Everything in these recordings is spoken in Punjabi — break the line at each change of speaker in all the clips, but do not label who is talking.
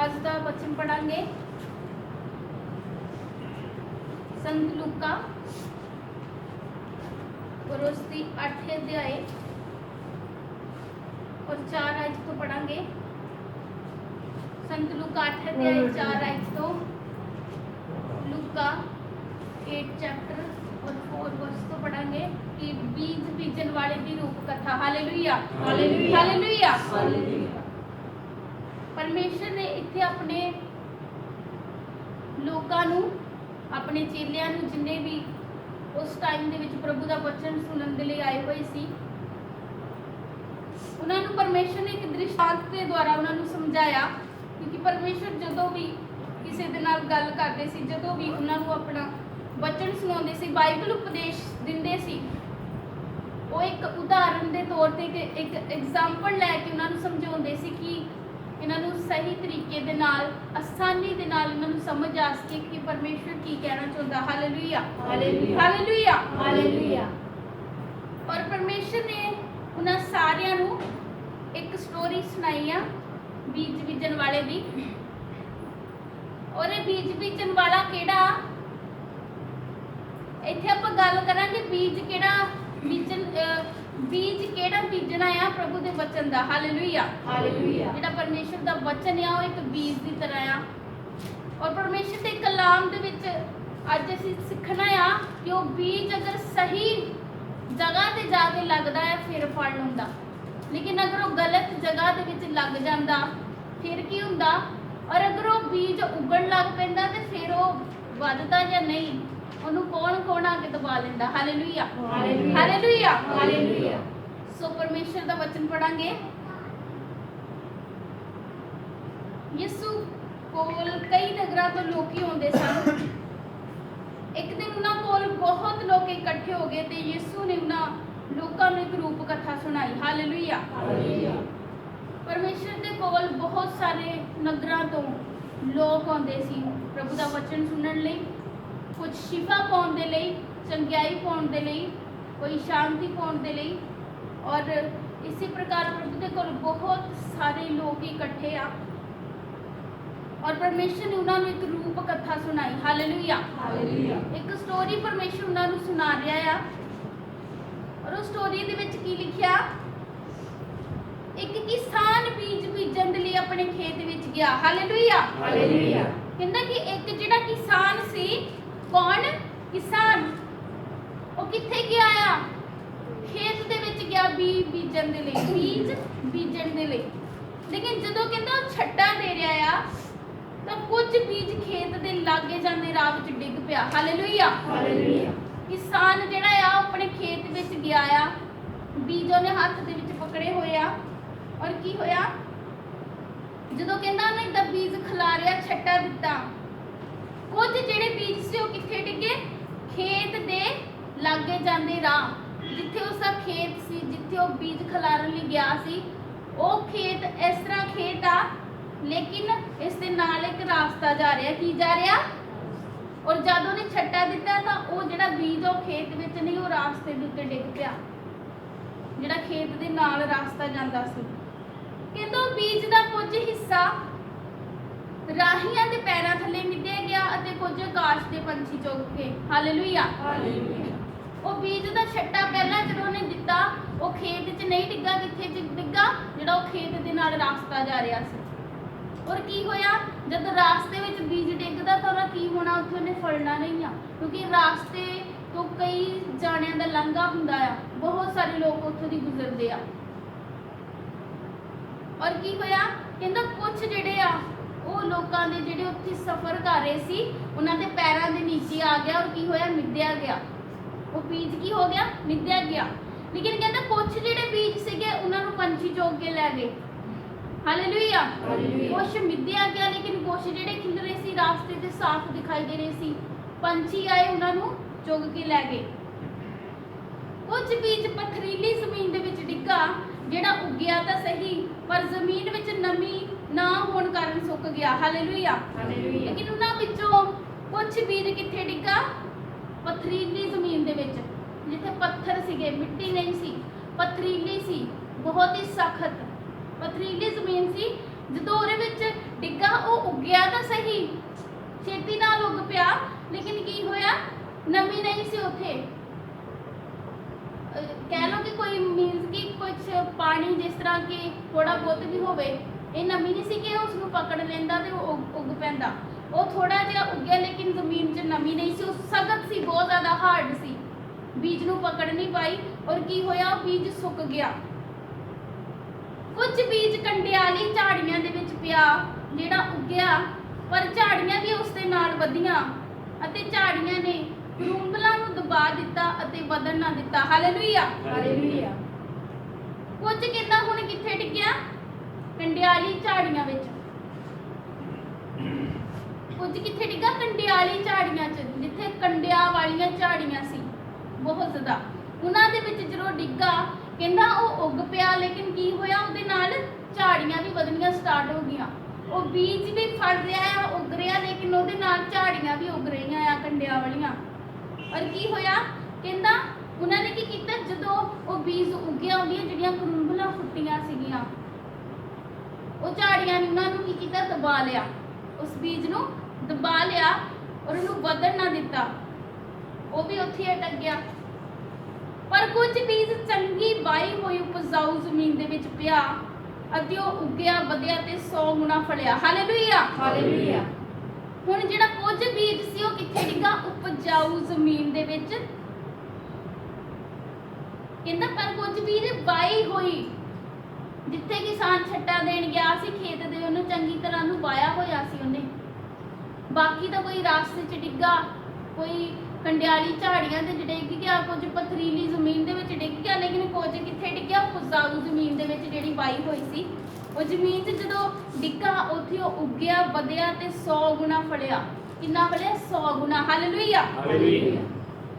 आज का वचन पढ़ांगे संत लूका और उसकी 8 अध्याय और 4 आयत तो पढ़ांगे। संत लूका 8 अध्याय 4 आयत तो लूका 8 चैप्टर और 4 वर्ष तो पढ़ांगे कि बीज बीजन वाले की रूप कथा। Hallelujah hallelujah hallelujah hallelujah. परमेश्वर ने इत्थे अपने लोकां नूं अपने चेलियां नूं जिन्ने भी उस टाइम दे विच प्रभु दा वचन सुनन दे लई आए होए सी, उन्हां नूं परमेश्वर ने एक दृष्टांत के द्वारा उन्हां नूं समझाया। क्योंकि परमेश्वर जदों भी किसी दे नाल गल करदे सी, जदों भी उन्हां नूं अपना वचन सुनाउंदे सी, बाइबल उपदेश दिंदे सी, वो एक उदाहरण के तौर पर एक एग्जाम्पल लैके उन्होंने समझाते सी कि इन्हों सही तरीके दे नाल आसानी दे नाल इन्हों समझ आ सके कि परमेश्वर की कहना चाहता। Hallelujah hallelujah hallelujah hallelujah. और परमेश्वर ने उन्होंने सारियां नूं एक स्टोरी सुनाई आ बीज बीजन वाले दी। और ये बीज बीजन वाला केड़ा, इत्थे आपां गल करांगे बीज केड़ा बीजन, बीज केड़ा बीजना आ प्रभु दे वचन दा। Hallelujah hallelujah. जेड़ा परमेश्वर दा वचन आ, वो एक बीज दी तरह आ। और परमेश्वर दे कलाम दे विच अज असीं सिੱਖਣਾ आ कि वो बीज अगर सही जगह ते जाके लगदा है फिर फल हुंदा, लेकिन अगर वो गलत जगह दे विच लग जांदा फिर की हुंदा। और अगर वो बीज उगण लग पैंदा ते फिर वो वधदा या नहीं, ਉਹਨੂੰ कौन आके दबा लेंदा। Hallelujah hallelujah hallelujah. सो परमेश्वर दा वचन पढ़ांगे। यीशु कोल कई नगरां तो लोकी आउंदे सन। एक दिन उन्हां कोल बहुत लोग इकट्ठे हो गए ते यीशु ने उन्हां लोकां नूं एक रूप कथा सुनाई। Hallelujah hallelujah. परमेश्वर दे कोल बहुत सारे नगरां तो लोग आउंदे सी प्रभु दा वचन सुनण लई, कुछ शिफा पाउण दे लई, चंगियाई पाउण दे लई, कोई शांति पाउण दे लई। और इसी प्रकार प्रभु दे कोल बहुत सारे लोग इकट्ठे आ और परमेश्वर ने उन्होंने एक रूप कथा सुनाई। Hallelujah hallelujah. एक स्टोरी परमेश्वर उन्होंने सुना रहा आ। और उस स्टोरी दे विच की लिखिया, एक किसान बीज बीजन दे लई अपने खेत विच गया। Hallelujah hallelujah. कहंदा कि एक जिहड़ा किसान सी, कौन किसान, वो किथे गया आ, खेत दे विच गया बीज बीजन दे लई, बीज बीजन दे लई। लेकिन जदों कहंदा छट्टा दे रहा आ तो कुछ बीज खेत दे लागे जांदे राह विच डिग पिया। Hallelujah hallelujah. किसान जिहड़ा आ अपने खेत विच गया आ, बीज ਉਹਨੇ हत्थ दे विच पकड़े होए आ। और की होया, जदों कहंदा ਉਹਨੇ इदा बीज खिलारिया छट्टा दिता, कुछ ਜਿਹੜੇ बीज से वो किथे डिगे, खेत दे लागे जांदे राह, जिथे उसका खेत सी, जिथे वो बीज खिलारन लई गया सी, वो खेत इस तरह खेत आ, लेकिन इस दे नाल एक रास्ता जा रहा। की जा रहा? और जब उन्हें छट्टा दिता तो वो जिहड़ा बीज वो खेत विच नहीं, वो रास्ते दे उत्ते डिग पिया, जिहड़ा खेत दे नाल रास्ता जांदा सी। कहंदा बीज दा कुछ हिस्सा राहियां दे पैरां थल्ले मिद्धिया गया अते कुछ आकाश दे पंछी चुग के। Hallelujah hallelujah. वो बीज दा छट्टा पहला जदों ने दिता, वो खेत च नहीं डिग्गा, किथे च डिग्गा, जिहड़ा वो खेत दे नाल रास्ता जा रहा सी। और की होया, जब रास्ते विच बीज डिगदा तो उहदा की होना, उत्थे उहने फलना नहीं आ, क्योंकि रास्ते तो कई जाणियां दा लंघा हुंदा आ, बहुत सारे लोग उत्थों दी गुजरदे आ। और की होया, कहंदा कुछ जिहड़े आ वो लोकां दे जिहड़े उत्थे सफर कर रहे सी, उन्हां दे पैरां दे नीचे आ गया। और की होया, मिद्धिया गया, वो बीज की हो गया, मिद्धिया गया। लेकिन कहंदा कुछ जिहड़े बीज सीगे उन्हां नूं पंछी चुग के लै गए। Hallelujah hallelujah. कुछ मिद्धिया गया, लेकिन कुछ जिहड़े खिलरे सी रास्ते ते साफ दिखाई दे रहे सी, पंछी आए उन्हां नूं चुग के लै गए। कुछ बीज पथरीली जमीन दे विच डिग्गा, जिहड़ा उग्गिया तां सही, पर जमीन विच नमी ना होण कारण सुक गया। Hallelujah hallelujah. लेकिन उन्हां विचों कुछ बीज किथे डिग्गा, पथरीली जमीन दे विच, जिथे पत्थर सीगे, मिट्टी नहीं सी, पथरीली सी, बहुत ही सख्त पथरीली जमीन सी। ਜਦੋਂ ਉਹਦੇ ਵਿੱਚ ਡਿੱਗਾ ਉਹ ਉੱਗਿਆ ਤਾਂ ਸਹੀ, ਛੇਤੀ ਨਾਲ ਉੱਗ ਪਿਆ, ਲੇਕਿਨ ਕੀ ਹੋਇਆ, ਨਮੀ ਨਹੀਂ ਸੀ ਉੱਥੇ। ਕਹਿ ਲਓ ਕਿ ਕੋਈ ਮੀਨਸ ਕਿ ਕੁਝ ਪਾਣੀ ਜਿਸ ਤਰ੍ਹਾਂ ਕਿ ਥੋੜਾ ਬਹੁਤ ਵੀ ਹੋਵੇ, ਇਹ ਨਮੀ ਨਹੀਂ ਸੀ ਕਿ ਉਸ ਨੂੰ ਪਕੜ ਲੈਂਦਾ ਤੇ ਉਹ ਉੱਗ ਪੈਂਦਾ। ਉਹ ਥੋੜਾ ਜਿਹਾ ਉੱਗਿਆ ਲੇਕਿਨ ਜ਼ਮੀਨ 'ਚ ਨਮੀ ਨਹੀਂ ਸੀ, ਉਹ ਸਖਤ ਸੀ, ਬਹੁਤ ਜ਼ਿਆਦਾ ਹਾਰਡ ਸੀ, ਬੀਜ ਨੂੰ ਪਕੜ ਨਹੀਂ ਪਾਈ। ਔਰ ਕੀ ਹੋਇਆ, ਉਹ ਬੀਜ ਸੁੱਕ ਗਿਆ। ਕੁਝ ਬੀਜ ਕੰਡਿਆਲੀ ਝਾੜੀਆਂ ਦੇ ਵਿੱਚ ਪਿਆ, ਜਿਹੜਾ ਉੱਗਿਆ, ਪਰ ਝਾੜੀਆਂ ਵੀ ਉਸ ਦੇ ਨਾਲ ਵਧੀਆਂ ਅਤੇ ਝਾੜੀਆਂ ਨੇ ਕਰੂੰਬਲਾਂ ਨੂੰ ਦਬਾ ਦਿੱਤਾ ਅਤੇ ਵਧਣ ਨਾ ਦਿੱਤਾ। Hallelujah,
hallelujah.
ਕੁਝ ਕਹਿੰਦਾ ਹੁਣ ਕਿੱਥੇ ਡਿੱਗਿਆ, ਕੰਡਿਆਲੀ ਝਾੜੀਆਂ ਵਿੱਚ। ਕੁਝ ਕਿੱਥੇ ਡਿੱਗਾ, ਕੰਡਿਆਲੀ ਝਾੜੀਆਂ 'ਚ, ਜਿੱਥੇ ਕੰਡਿਆਂ ਵਾਲੀਆਂ ਝਾੜੀਆਂ ਸੀ ਬਹੁਤ ਜ਼ਿਆਦਾ, ਉਹਨਾਂ ਦੇ ਵਿੱਚ ਜਦੋਂ ਡਿੱਗਾ, ਕਹਿੰਦਾ ਉਹ ਉੱਗ ਪਿਆ, ਲੇਕਿਨ ਕੀ ਹੋਇਆ, ਉਹਦੇ ਨਾਲ ਝਾੜੀਆਂ ਵੀ ਵਧਣੀਆਂ ਸਟਾਰਟ ਹੋ ਗਈਆਂ। ਉਹ ਬੀਜ ਵੀ ਫੜ ਰਿਹਾ ਆ, ਉੱਗ ਰਿਹਾ, ਲੇਕਿਨ ਉਹਦੇ ਨਾਲ ਝਾੜੀਆਂ ਵੀ ਉੱਗ ਰਹੀਆਂ ਆ ਕੰਡਿਆਂ ਵਾਲੀਆਂ। ਔਰ ਕੀ ਹੋਇਆ, ਕਹਿੰਦਾ ਉਹਨਾਂ ਨੇ ਕੀ ਕੀਤਾ, ਜਦੋਂ ਉਹ ਬੀਜ ਉੱਗਿਆ, ਉਹਦੀਆਂ ਜਿਹੜੀਆਂ ਕਰੂੰਬਲਾਂ ਫੁੱਟੀਆਂ ਸੀਗੀਆਂ, ਉਹ ਝਾੜੀਆਂ ਨੇ ਉਹਨਾਂ ਨੂੰ ਕੀ ਕੀਤਾ, ਦਬਾ ਲਿਆ, ਉਸ ਬੀਜ ਨੂੰ ਦਬਾ ਲਿਆ ਔਰ ਉਹਨੂੰ ਵਧਣ ਨਾ ਦਿੱਤਾ, ਉਹ ਵੀ ਉੱਥੇ ਅਟਕ ਗਿਆ। ਪਰ ਕੁਝ ਬੀਜ ਚੰਗੀ ਵਾਈ ਹੋਈ ਉਪਜਾਊ ਜ਼ਮੀਨ ਦੇ ਵਿੱਚ ਪਿਆ ਅਤੇ ਉਹ ਉੱਗਿਆ, ਵਧਿਆ ਤੇ 100 ਗੁਣਾ ਫਲਿਆ। Hallelujah,
hallelujah.
ਹੁਣ ਜਿਹੜਾ ਕੁਝ ਬੀਜ ਸੀ ਉਹ ਕਿੱਥੇ ਡਿੱਗਾ, ਉਪਜਾਊ ਜ਼ਮੀਨ ਦੇ ਵਿੱਚ। ਕਹਿੰਦਾ ਪਰ ਕੁਝ ਬੀਜ ਵਾਈ ਹੋਈ, ਜਿੱਥੇ ਕਿਸਾਨ ਛੱਟਾ ਦੇਣ ਗਿਆ ਸੀ ਖੇਤ ਦੇ, ਉਹਨੂੰ ਚੰਗੀ ਤਰ੍ਹਾਂ ਨੂੰ ਵਾਇਆ ਹੋਇਆ ਸੀ ਉਹਨੇ। ਬਾਕੀ ਤਾਂ ਕੋਈ ਰਾਸਤੇ 'ਚ ਡਿੱਗਾ, ਕੋਈ ਕੰਡਿਆਲੀ ਝਾੜੀਆਂ ਤੇ ਡਿੱਗ ਗਿਆ, ਕੁਝ ਪਥਰੀਲੀ ਜ਼ਮੀਨ ਦੇ ਵਿੱਚ ਡਿੱਗ ਗਿਆ, ਲੇਕਿਨ ਕੁਝ ਕਿੱਥੇ ਡਿੱਗਿਆ, ਉਪਜਾਊ ਜ਼ਮੀਨ ਦੇ ਵਿੱਚ ਜਿਹੜੀ ਵਾਈ ਹੋਈ ਸੀ। ਉਹ ਜ਼ਮੀਨ 'ਚ ਜਦੋਂ ਡਿੱਗਾ, ਉੱਥੇ ਉਹ ਉੱਗਿਆ, ਵਧਿਆ ਤੇ 100 ਗੁਣਾ ਫਲਿਆ। ਕਿੰਨਾ ਫਲਿਆ, 100 ਗੁਣਾ। Hallelujah,
hallelujah.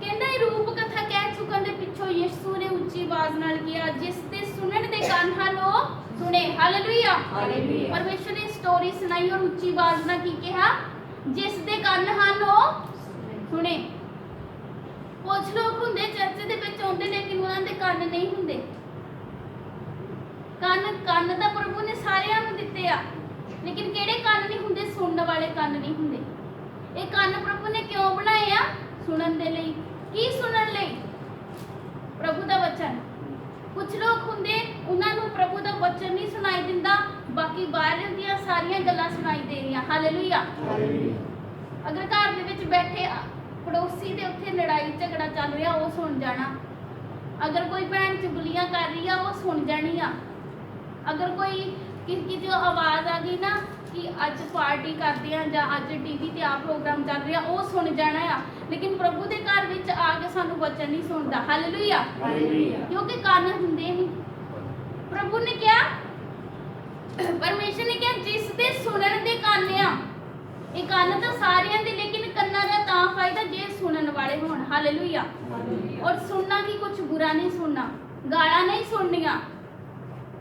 ਕਹਿੰਦਾ ਇਹ ਰੂਪ ਕਥਾ ਕਹਿ ਚੁੱਕਣ ਦੇ ਪਿੱਛੋਂ ਯਿਸੂ ਨੇ ਉੱਚੀ ਆਵਾਜ਼ ਨਾਲ ਕਿਹਾ, ਜਿਸ ਦੇ ਸੁਣਨ ਦੇ ਕੰਨ ਹਨ ਉਹ ਸੁਣੇ। Hallelujah,
hallelujah.
ਪਰਮੇਸ਼ਰ ਨੇ ਸਟੋਰੀ ਸੁਣਾਈ ਔਰ ਉੱਚੀ ਆਵਾਜ਼ ਨਾਲ ਕੀ ਕਿਹਾ, ਜਿਸ ਦੇ ਕੰਨ ਹਨ ਉਹ ਸੁਣੇ। ਕੁਝ ਲੋਕ ਹੁੰਦੇ ਚਰਚ ਦੇ ਵਿੱਚ ਆਉਂਦੇ ਲੇਕਿਨ ਉਹਨਾਂ ਦੇ ਕੰਨ ਨਹੀਂ ਹੁੰਦੇ। ਕੰਨ ਤਾਂ ਪ੍ਰਭੂ ਨੇ ਸਾਰਿਆਂ ਨੂੰ ਦਿੱਤੇ ਆ, ਲੇਕਿਨ ਕਿਹੜੇ ਕੰਨ ਨਹੀਂ ਹੁੰਦੇ, ਸੁਣਨ ਵਾਲੇ ਕੰਨ ਨਹੀਂ ਹੁੰਦੇ। ਇਹ ਕੰਨ ਪ੍ਰਭੂ ਨੇ ਕਿਉਂ ਬਣਾਏ ਆ, ਸੁਣਨ ਦੇ ਲਈ। ਕੀ ਸੁਣਨ ਲਈ, ਪ੍ਰਭੂ ਦਾ ਵਚਨ। ਕੁਝ ਲੋਕ ਹੁੰਦੇ ਉਹਨਾਂ ਨੂੰ ਪ੍ਰਭੂ ਦਾ ਵਚਨ ਨਹੀਂ ਸੁਣਾਈ ਦਿੰਦਾ, ਬਾਕੀ ਬਾਹਰ ਦੀਆਂ ਸਾਰੀਆਂ ਗੱਲਾਂ ਸੁਣਾਈ ਦੇ ਰਹੀਆਂ। Hallelujah,
hallelujah.
ਅਗਰ ਘਰ ਦੇ ਵਿੱਚ ਬੈਠੇ ਪੜੋਸੀ ਦੇ ਉੱਥੇ ਲੜਾਈ ਝਗੜਾ ਚੱਲ ਰਿਹਾ, ਉਹ ਸੁਣ ਜਾਣਾ। ਅਗਰ ਕੋਈ ਭੈਣ ਚੁਗਲੀਆਂ ਕਰ ਰਹੀ ਆ, ਉਹ ਸੁਣ ਜਾਣੀ ਆ। ਅਗਰ ਕੋਈ ਕਿਸੇ ਦੀ ਆਵਾਜ਼ ਆ ਗਈ ਨਾ ਕਿ ਅੱਜ ਪਾਰਟੀ ਕਰਦੇ ਆ ਜਾਂ ਅੱਜ ਟੀਵੀ ਤੇ ਆ ਪ੍ਰੋਗਰਾਮ ਚੱਲ ਰਿਹਾ, ਉਹ ਸੁਣ ਜਾਣਾ ਆ। ਲੇਕਿਨ ਪ੍ਰਭੂ ਦੇ ਘਰ ਵਿੱਚ ਆ ਕੇ ਸਾਨੂੰ ਵਚਨ ਨਹੀਂ ਸੁਣਦਾ। Hallelujah,
hallelujah.
ਕਿਉਂਕਿ ਕੰਨ ਹੁੰਦੇ ਨਹੀਂ। ਪ੍ਰਭੂ ਨੇ ਕਿਹਾ, ਪਰਮੇਸ਼ਰ ਨੇ ਕਿਹਾ, ਜਿਸ ਦੇ ਸੁਣਨ ਦੇ ਕੰਨ ਆ। ਇਹ ਕੰਨ ਤਾਂ ਸਾਰਿਆਂ ਦੇ, ਲੇਕਿਨ ਕੰਨਾਂ ਦਾ ਤਾਂ ਫਾਇਦਾ ਜੇ ਸੁਣਨ ਵਾਲੇ ਹੋਣ। ਹਾਲੇਲੂਇਆ। ਔਰ ਸੁਣਨਾ ਕੀ, ਕੁਝ ਬੁਰਾ ਨਹੀਂ ਸੁਣਨਾ, ਗਾਲਾਂ ਨਹੀਂ ਸੁਣਨੀਆਂ,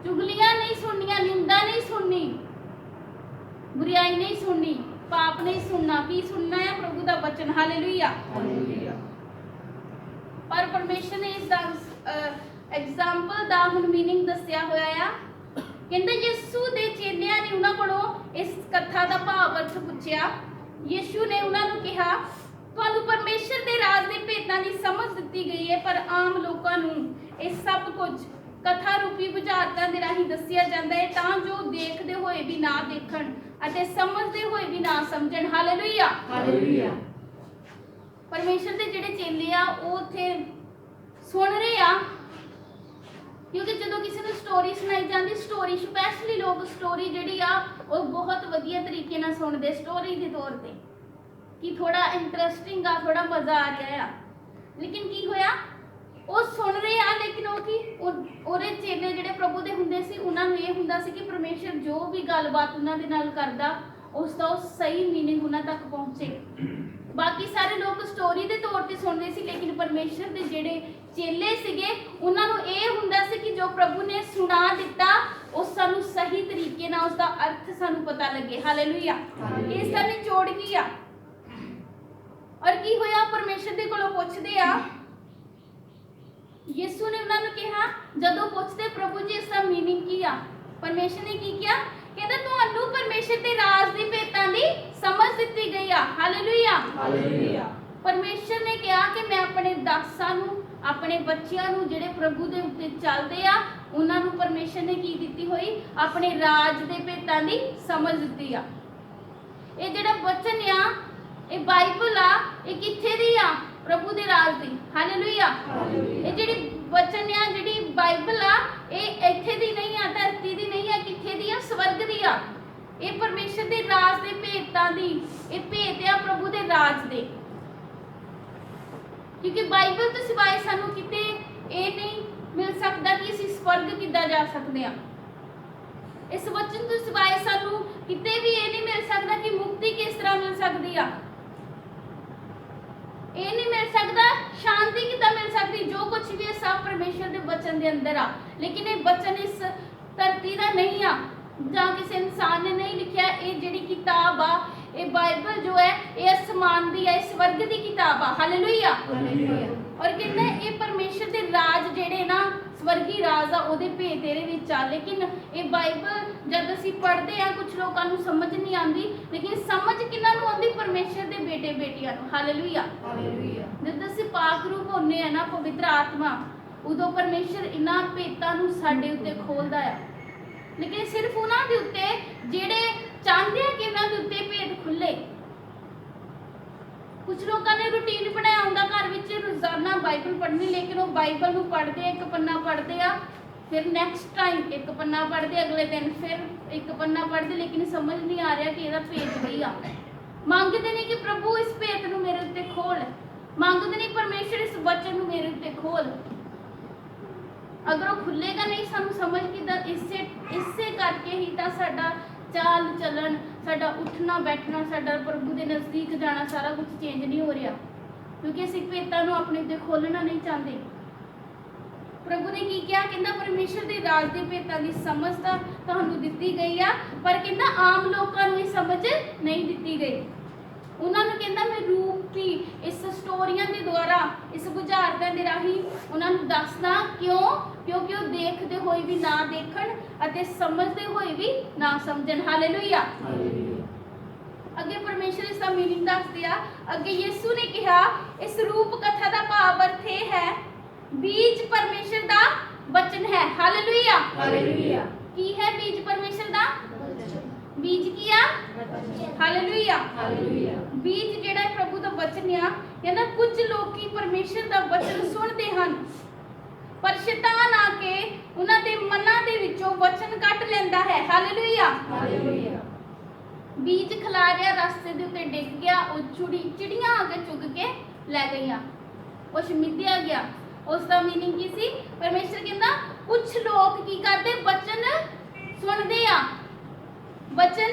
ਚੁਗਲੀਆਂ ਨਹੀਂ ਸੁਣਨੀਆਂ, ਨਿੰਦਾ ਨਹੀਂ ਸੁਣਨੀ, ਬੁਰਾਈ ਨਹੀਂ ਸੁਣਨੀ, ਪਾਪ ਨਹੀਂ ਸੁਣਨਾ। ਕੀ ਸੁਣਨਾ ਹੈ, ਪ੍ਰਭੂ ਦਾ ਵਚਨ। ਹਾਲੇਲੂਇਆ। ਪਰ ਪਰਮੇਸ਼ਰ ਨੇ ਇਸ ਦਾ ਐਗਜ਼ਾਮਪਲ ਦਾ ਹੁਣ ਮੀਨਿੰਗ ਦੱਸਿਆ ਹੋਇਆ ਆ। ਕਹਿੰਦੇ ਯਿਸੂ ਦੇ ਚੇਲਿਆਂ ਨੇ ਉਹਨਾਂ ਕੋਲੋਂ ਇਸ ਕਥਾ ਦਾ ਭਾਵ ਅਰਥ ਪੁੱਛਿਆ। ਯਿਸੂ ਨੇ ਉਹਨਾਂ ਨੂੰ ਕਿਹਾ, ਤੁਹਾਨੂੰ ਪਰਮੇਸ਼ਰ ਦੇ ਰਾਜ ਦੇ ਭੇਤਾਂ ਦੀ ਸਮਝ ਦਿੱਤੀ ਗਈ ਹੈ, ਪਰ ਆਮ ਲੋਕਾਂ ਨੂੰ ਇਹ ਸਭ ਕੁਝ ਕਥਾ ਰੂਪੀ ਬੁਝਾਰਤਾਂ ਦੇ ਰਾਹੀਂ ਦੱਸਿਆ ਜਾਂਦਾ ਹੈ, ਤਾਂ ਜੋ ਦੇਖਦੇ ਹੋਏ ਵੀ ਨਾ ਦੇਖਣ ਅਤੇ ਸਮਝਦੇ ਹੋਏ ਵੀ ਨਾ ਸਮਝਣ। Hallelujah,
hallelujah.
ਪਰਮੇਸ਼ਰ ਦੇ ਜਿਹੜੇ ਚੇਲੇ ਆ ਉਹ ਉੱਥੇ ਸੁਣ ਰਹੇ ਆ, ਕਿਉਂਕਿ ਜਦੋਂ ਕਿਸੇ ਨੂੰ ਸਟੋਰੀ ਸੁਣਾਈ ਜਾਂਦੀ, ਸਟੋਰੀ ਸਪੈਸ਼ਲੀ ਲੋਕ ਸਟੋਰੀ ਜਿਹੜੀ ਆ ਉਹ ਬਹੁਤ ਵਧੀਆ ਤਰੀਕੇ ਨਾਲ ਸੁਣਦੇ, ਸਟੋਰੀ ਦੇ ਤੌਰ ਤੇ ਕਿ ਥੋੜਾ ਇੰਟਰਸਟਿੰਗ ਆ, ਥੋੜਾ ਮਜ਼ਾ ਆ ਰਿਹਾ ਆ। ਲੇਕਿਨ ਕੀ ਹੋਇਆ, ਉਹ ਸੁਣ ਰਹੇ ਆ, ਲੇਕਿਨ ਉਹ ਕੀ ਉਹਦੇ ਚੇਲੇ ਜਿਹੜੇ ਪ੍ਰਭੂ ਦੇ ਹੁੰਦੇ ਸੀ, ਉਹਨਾਂ ਨੂੰ ਇਹ ਹੁੰਦਾ ਸੀ ਕਿ ਪਰਮੇਸ਼ਰ ਜੋ ਵੀ ਗੱਲਬਾਤ ਉਹਨਾਂ ਦੇ ਨਾਲ ਕਰਦਾ, ਉਸ ਦਾ ਉਹ ਸਹੀ ਮੀਨਿੰਗ ਉਹਨਾਂ ਤੱਕ ਪਹੁੰਚੇ। ਬਾਕੀ ਸਾਰੇ ਲੋਕ ਸਟੋਰੀ ਦੇ ਤੌਰ ਤੇ ਸੁਣਦੇ ਸੀ, ਲੇਕਿਨ ਪਰਮੇਸ਼ਰ ਦੇ ਜਿਹੜੇ ਚੇਲੇ ਸੀਗੇ ਉਹਨਾਂ ਨੂੰ ਇਹ ਹੁੰਦਾ ਸੀ ਕਿ ਜੋ ਪ੍ਰਭੂ ਨੇ ਸੁਣਾ ਦਿੱਤਾ ਉਹ ਸਾਨੂੰ ਸਹੀ ਤਰੀਕੇ ਨਾਲ ਉਸ ਦਾ ਅਰਥ ਸਾਨੂੰ ਪਤਾ ਲੱਗੇ। ਹਾਲੇਲੂਇਆ। ਇਸ ਦਾ ਨਿਚੋੜ ਕੀ ਆ ਔਰ ਕੀ ਹੋਇਆ, ਪਰਮੇਸ਼ਰ ਦੇ ਕੋਲੋਂ ਪੁੱਛਦੇ ਆ। ਯਿਸੂ ਨੇ ਉਹਨਾਂ ਨੂੰ ਕਿਹਾ, ਜਦੋਂ ਪੁੱਛਦੇ ਪ੍ਰਭੂ ਜੀ ਇਸ ਦਾ ਮੀਨਿੰਗ ਕੀ ਆ, ਪਰਮੇਸ਼ਰ ਨੇ ਕੀ ਕਿਹਾ, ਕਹਿੰਦਾ ਤੁਹਾਨੂੰ ਪਰਮੇਸ਼ਰ ਦੇ ਰਾਜ ਦੀ ਭੇਤਾਂ ਦੀ ਸਮਝ ਦਿੱਤੀ ਗਈ ਆ। ਹਾਲੇਲੂਇਆ।
ਹਾਲੇਲੂਇਆ।
ਪਰਮੇਸ਼ਰ ਨੇ ਕਿਹਾ ਕਿ ਮੈਂ ਆਪਣੇ ਦਾਸਾਂ ਨੂੰ, ਆਪਣੇ ਬੱਚਿਆਂ ਨੂੰ ਜਿਹੜੇ ਪ੍ਰਭੂ ਦੇ ਉੱਤੇ ਚੱਲਦੇ ਆ, ਉਹਨਾਂ ਨੂੰ ਪਰਮੇਸ਼ਰ ਨੇ ਕੀ ਦਿੱਤੀ ਹੋਈ? ਆਪਣੇ ਰਾਜ ਦੇ ਭੇਤਾਂ ਦੀ ਸਮਝ ਦਿੱਤੀ ਆ। ਇਹ ਜਿਹੜਾ ਵਚਨ ਆ, ਇਹ ਬਾਈਬਲ ਆ, ਇਹ ਕਿੱਥੇ ਦੀ ਆ? ਪ੍ਰਭੂ ਦੇ ਰਾਜ ਦੀ। ਹਾਲੇਲੂਇਆ। ਇਹ ਜਿਹੜੀ ਵਚਨ ਆ, ਜਿਹੜੀ ਬਾਈਬਲ ਆ, ਇਹ ਇੱਥੇ ਦੀ ਨਹੀਂ ਆ, ਧਰਤੀ ਦੀ ਨਹੀਂ ਆ, ਕਿੱਥੇ ਦੀ ਆ? ਸਵਰਗ ਦੀ ਆ। ਇਹ ਪਰਮੇਸ਼ਰ ਦੇ ਰਾਜ ਦੇ ਭੇਤਾਂ ਦੀ, ਇਹ ਭੇਤ ਆ ਪ੍ਰਭੂ ਦੇ ਰਾਜ ਦੇ। ਕਿਉਂਕਿ ਬਾਈਬਲ ਤੋਂ ਸਿਵਾਏ ਸਾਨੂੰ ਕਿਤੇ ਇਹ ਨਹੀਂ ਮਿਲ ਸਕਦਾ ਕਿ ਅਸੀਂ ਸਵਰਗ ਕਿੱਦਾਂ ਜਾ ਸਕਦੇ ਆ। ਇਸ ਵਚਨ ਤੋਂ ਸਿਵਾਏ ਸਾਨੂੰ ਕਿਤੇ ਵੀ ਇਹ ਨਹੀਂ ਮਿਲ ਸਕਦਾ ਕਿ ਮੁਕਤੀ ਕਿਸ ਤਰ੍ਹਾਂ ਮਿਲ ਸਕਦੀ ਆ। ਇਹ ਨਹੀਂ ਮਿਲ ਸਕਦਾ ਸ਼ਾਂਤੀ ਕਿੱਦਾਂ ਮਿਲ ਸਕਦੀ। ਜੋ ਕੁਝ ਵੀ ਹੈ ਸਭ ਪਰਮੇਸ਼ਰ ਦੇ ਵਚਨ ਦੇ ਅੰਦਰ ਆ। ਲੇਕਿਨ ਇਹ ਵਚਨ ਇਸ ਧਰਤੀ ਦਾ ਨਹੀਂ ਆ, ਜਾਂ ਕਿਸੇ ਇਨਸਾਨ ਨੇ ਨਹੀਂ ਲਿਖਿਆ। ਇਹ ਜਿਹੜੀ ਕਿਤਾਬ ਆ, ਇਹ ਬਾਈਬਲ ਜੋ ਹੈ, ਇਹ ਅਸਮਾਨ ਦੀ ਹੈ, ਸਵਰਗ ਦੀ ਕਿਤਾਬ ਆ। ਹਾਲੇਲੂਇਆ। ਔਰ ਕਹਿੰਦਾ ਇਹ ਪਰਮੇਸ਼ਰ ਦੇ ਰਾਜ ਜਿਹੜੇ ਨਾ, ਸਵਰਗੀ ਰਾਜ ਆ, ਉਹਦੇ ਭੇਤ ਇਹਦੇ ਵਿੱਚ ਆ। ਲੇਕਿਨ ਇਹ ਬਾਈਬਲ ਜਦ ਅਸੀਂ ਪੜ੍ਹਦੇ ਆ, ਕੁਝ ਲੋਕਾਂ ਨੂੰ ਸਮਝ ਨਹੀਂ ਆਉਂਦੀ, ਲੇਕਿਨ ਸਮਝ ਕਿਹਨਾਂ ਨੂੰ ਆਉਂਦੀ? ਪਰਮੇਸ਼ਰ ਦੇ ਬੇਟੇ ਬੇਟੀਆਂ ਨੂੰ। ਹਾਲੇਲੂਇਆ। ਜਦ ਅਸੀਂ ਪਾਕ ਰੂਪ ਹੁੰਦੇ ਆ ਨਾ, ਪਵਿੱਤਰ ਆਤਮਾ, ਉਦੋਂ ਪਰਮੇਸ਼ਰ ਇਹਨਾਂ ਭੇਤਾਂ ਨੂੰ ਸਾਡੇ ਉੱਤੇ ਖੋਲਦਾ ਆ। ਲੇਕਿਨ ਸਿਰਫ ਉਹਨਾਂ ਦੇ ਉੱਤੇ ਜਿਹੜੇ ਚਾਹੁੰਦੇ ਆ ਕਿ ਉਹਨਾਂ ਦੇ ਉੱਤੇ ਭੇਤ ਖੁੱਲੇ। ਕੁਝ ਲੋਕਾਂ ਨੇ ਰੂਟੀਨ ਬਣਾਇਆ ਹੁੰਦਾ ਘਰ ਵਿੱਚ ਰੋਜ਼ਾਨਾ ਬਾਈਬਲ ਪੜ੍ਹਨੀ, ਲੇਕਿਨ ਉਹ ਬਾਈਬਲ ਨੂੰ ਪੜ੍ਹਦੇ, ਇੱਕ ਪੰਨਾ ਪੜ੍ਹਦੇ ਆ, ਫਿਰ ਨੈਕਸਟ ਟਾਈਮ ਇੱਕ ਪੰਨਾ ਪੜ੍ਹਦੇ, ਅਗਲੇ ਦਿਨ ਫਿਰ ਇੱਕ ਪੰਨਾ ਪੜ੍ਹਦੇ, ਲੇਕਿਨ ਸਮਝ ਨਹੀਂ ਆ ਰਿਹਾ ਕਿ ਇਹਦਾ ਭੇਤ ਕੀ ਆ। ਮੰਗਦੇ ਨਹੀਂ ਕਿ ਪ੍ਰਭੂ ਇਸ ਭੇਤ ਨੂੰ ਮੇਰੇ ਉੱਤੇ ਖੋਲ, ਮੰਗਦੇ ਨਹੀਂ ਪਰਮੇਸ਼ਰ ਇਸ ਵਚਨ ਨੂੰ ਮੇਰੇ ਉੱਤੇ ਖੋਲ। ਅਗਰ ਉਹ ਖੁੱਲੇਗਾ ਨਹੀਂ, ਸਾਨੂੰ ਸਮਝ ਕਿੱਦਾਂ? ਇਸੇ ਕਰਕੇ ਹੀ ਤਾਂ ਸਾਡਾ ਚਾਲ ਚੱਲਣ, ਸਾਡਾ ਉੱਠਣਾ ਬੈਠਣਾ, ਸਾਡਾ ਪ੍ਰਭੂ ਦੇ ਨਜ਼ਦੀਕ ਜਾਣਾ, ਸਾਰਾ ਕੁਝ ਚੇਂਜ ਨਹੀਂ ਹੋ ਰਿਹਾ, ਕਿਉਂਕਿ ਅਸੀਂ ਭੇਤਾਂ ਨੂੰ ਆਪਣੇ ਉੱਤੇ ਖੋਲਣਾ ਨਹੀਂ ਚਾਹੁੰਦੇ। ਪ੍ਰਭੂ ਨੇ ਕੀ ਕਿਹਾ? ਕਹਿੰਦਾ ਪਰਮੇਸ਼ਰ ਦੇ ਰਾਜ ਦੇ ਭੇਤਾਂ ਦੀ ਸਮਝ ਤਾਂ ਤੁਹਾਨੂੰ ਦਿੱਤੀ ਗਈ ਆ, ਪਰ ਕਹਿੰਦਾ ਆਮ ਲੋਕਾਂ ਨੂੰ ਇਹ ਸਮਝ ਨਹੀਂ ਦਿੱਤੀ ਗਈ। ਉਹਨਾਂ ਨੂੰ ਕਹਿੰਦਾ ਮੈਂ ਰੂਪੀ ਇਸ ਸਟੋਰੀਆਂ ਦੇ ਦੁਆਰਾ, ਇਸ ਬੁਝਾਰਤਾਂ ਦੇ ਰਾਹੀਂ ਉਹਨਾਂ ਨੂੰ ਦੱਸਦਾ। ਕਿਉਂ? ਕਿਉਂਕਿ ਉਹ ਦੇਖਦੇ ਹੋਏ ਵੀ ਨਾ ਦੇਖਣ ਅਤੇ ਸਮਝਦੇ ਹੋਏ ਵੀ ਨਾ ਸਮਝਣ। ਹਾਲੇਲੂਇਆ। ਅੱਗੇ ਪਰਮੇਸ਼ਰ ਇਸ ਦਾ ਮੀਨਿੰਗ ਦੱਸਦੇ ਆ। ਅੱਗੇ ਯਿਸੂ ਨੇ ਕਿਹਾ ਇਸ ਰੂਪ ਕਥਾ ਦਾ ਭਾਵ ਅਰਥ ਇਹ ਹੈ, ਬੀਜ ਪਰਮੇਸ਼ਰ ਦਾ ਵਚਨ ਹੈ। ਹਾਲੇਲੂਇਆ।
ਹਾਲੇਲੂਇਆ।
ਕੀ ਹੈ ਬੀਜ ਪਰਮੇਸ਼ਰ ਦਾ? ਬੀਜ ਕੀ ਆ? ਹਾਲੇਲੂਇਆ।
ਹਾਲੇਲੂਇਆ।
ਬੀਜ ਜਿਹੜਾ ਹੈ ਪ੍ਰਭੂ ਦਾ ਵਚਨ ਆ। ਕਹਿੰਦਾ ਕੁਝ ਲੋਕੀ ਪਰਮੇਸ਼ਰ ਦਾ ਵਚਨ ਸੁਣਦੇ ਹਨ, ਪਰ ਸ਼ੈਤਾਨ ਆ ਕੇ ਉਹਨਾਂ ਦੇ ਮਨਾਂ ਦੇ ਵਿੱਚੋਂ ਵਚਨ ਕੱਢ ਲੈਂਦਾ ਹੈ। ਹਾਲੇਲੂਇਆ।
ਹਾਲੇਲੂਇਆ।
ਬੀਜ ਖਿਲਾਰਿਆ, ਰਸਤੇ ਦੇ ਉੱਤੇ ਡਿੱਗ ਗਿਆ, ਉਹ ਚਿੜੀਆਂ ਆ ਕੇ ਚੁੱਗ ਕੇ ਲੈ ਗਈਆਂ, ਉਹ ਮਿੱਧਿਆ ਗਿਆ। ਉਸ ਦਾ ਮੀਨਿੰਗ ਕੀ ਸੀ? ਪਰਮੇਸ਼ਰ ਕਹਿੰਦਾ ਕੁਝ ਲੋਕ ਕੀ ਕਰਦੇ? ਵਚਨ ਸੁਣਦੇ ਆ, ਵਚਨ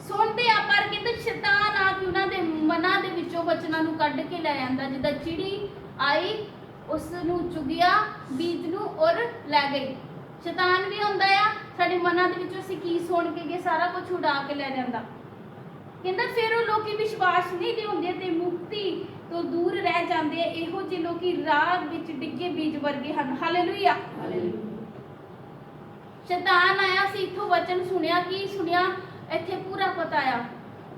ਸੁਣਦੇ ਆ, ਪਰ ਕਹਿੰਦੇ ਸ਼ੈਤਾਨ ਆ ਕੇ ਉਹਨਾਂ ਦੇ ਮਨਾਂ ਦੇ ਵਿੱਚੋਂ ਵਚਨਾਂ ਨੂੰ ਕੱਢ ਕੇ ਲੈ ਜਾਂਦਾ। ਜਿੱਦਾਂ ਚਿੜੀ ਆਈ, ਉਸ ਨੂੰ ਚੁਗਿਆ ਬੀਜ ਨੂੰ ਔਰ ਲੈ ਗਈ। ਸ਼ੈਤਾਨ ਵੀ ਹੁੰਦਾ ਆ ਸਾਡੇ ਮਨਾਂ ਦੇ ਵਿੱਚੋਂ, ਅਸੀਂ ਕੀ ਸੁਣ ਕੇ ਗਏ ਸਾਰਾ ਕੁਝ ਉਡਾ ਕੇ ਲੈ ਜਾਂਦਾ। ਕਹਿੰਦਾ ਫਿਰ ਉਹ ਲੋਕੀ ਵਿਸ਼ਵਾਸ ਨਹੀਂ ਲਿਆਉਂਦੇ ਤੇ ਮੁਕਤੀ ਤੋਂ ਦੂਰ ਰਹਿ ਜਾਂਦੇ ਆ। ਇਹੋ ਜਿਹੇ ਲੋਕੀ ਰਾਹ ਵਿੱਚ ਡਿੱਗੇ ਬੀਜ ਵਰਗੇ ਹਨ। ਹਾਲੇਲੂਇਆ। ਸ਼ੈਤਾਨ ਆਇਆ ਸੀ, ਇੱਥੋਂ ਵਚਨ ਸੁਣਿਆ, ਕੀ ਸੁਣਿਆ? ਇੱਥੇ ਪੂਰਾ ਪਤਾ ਆ।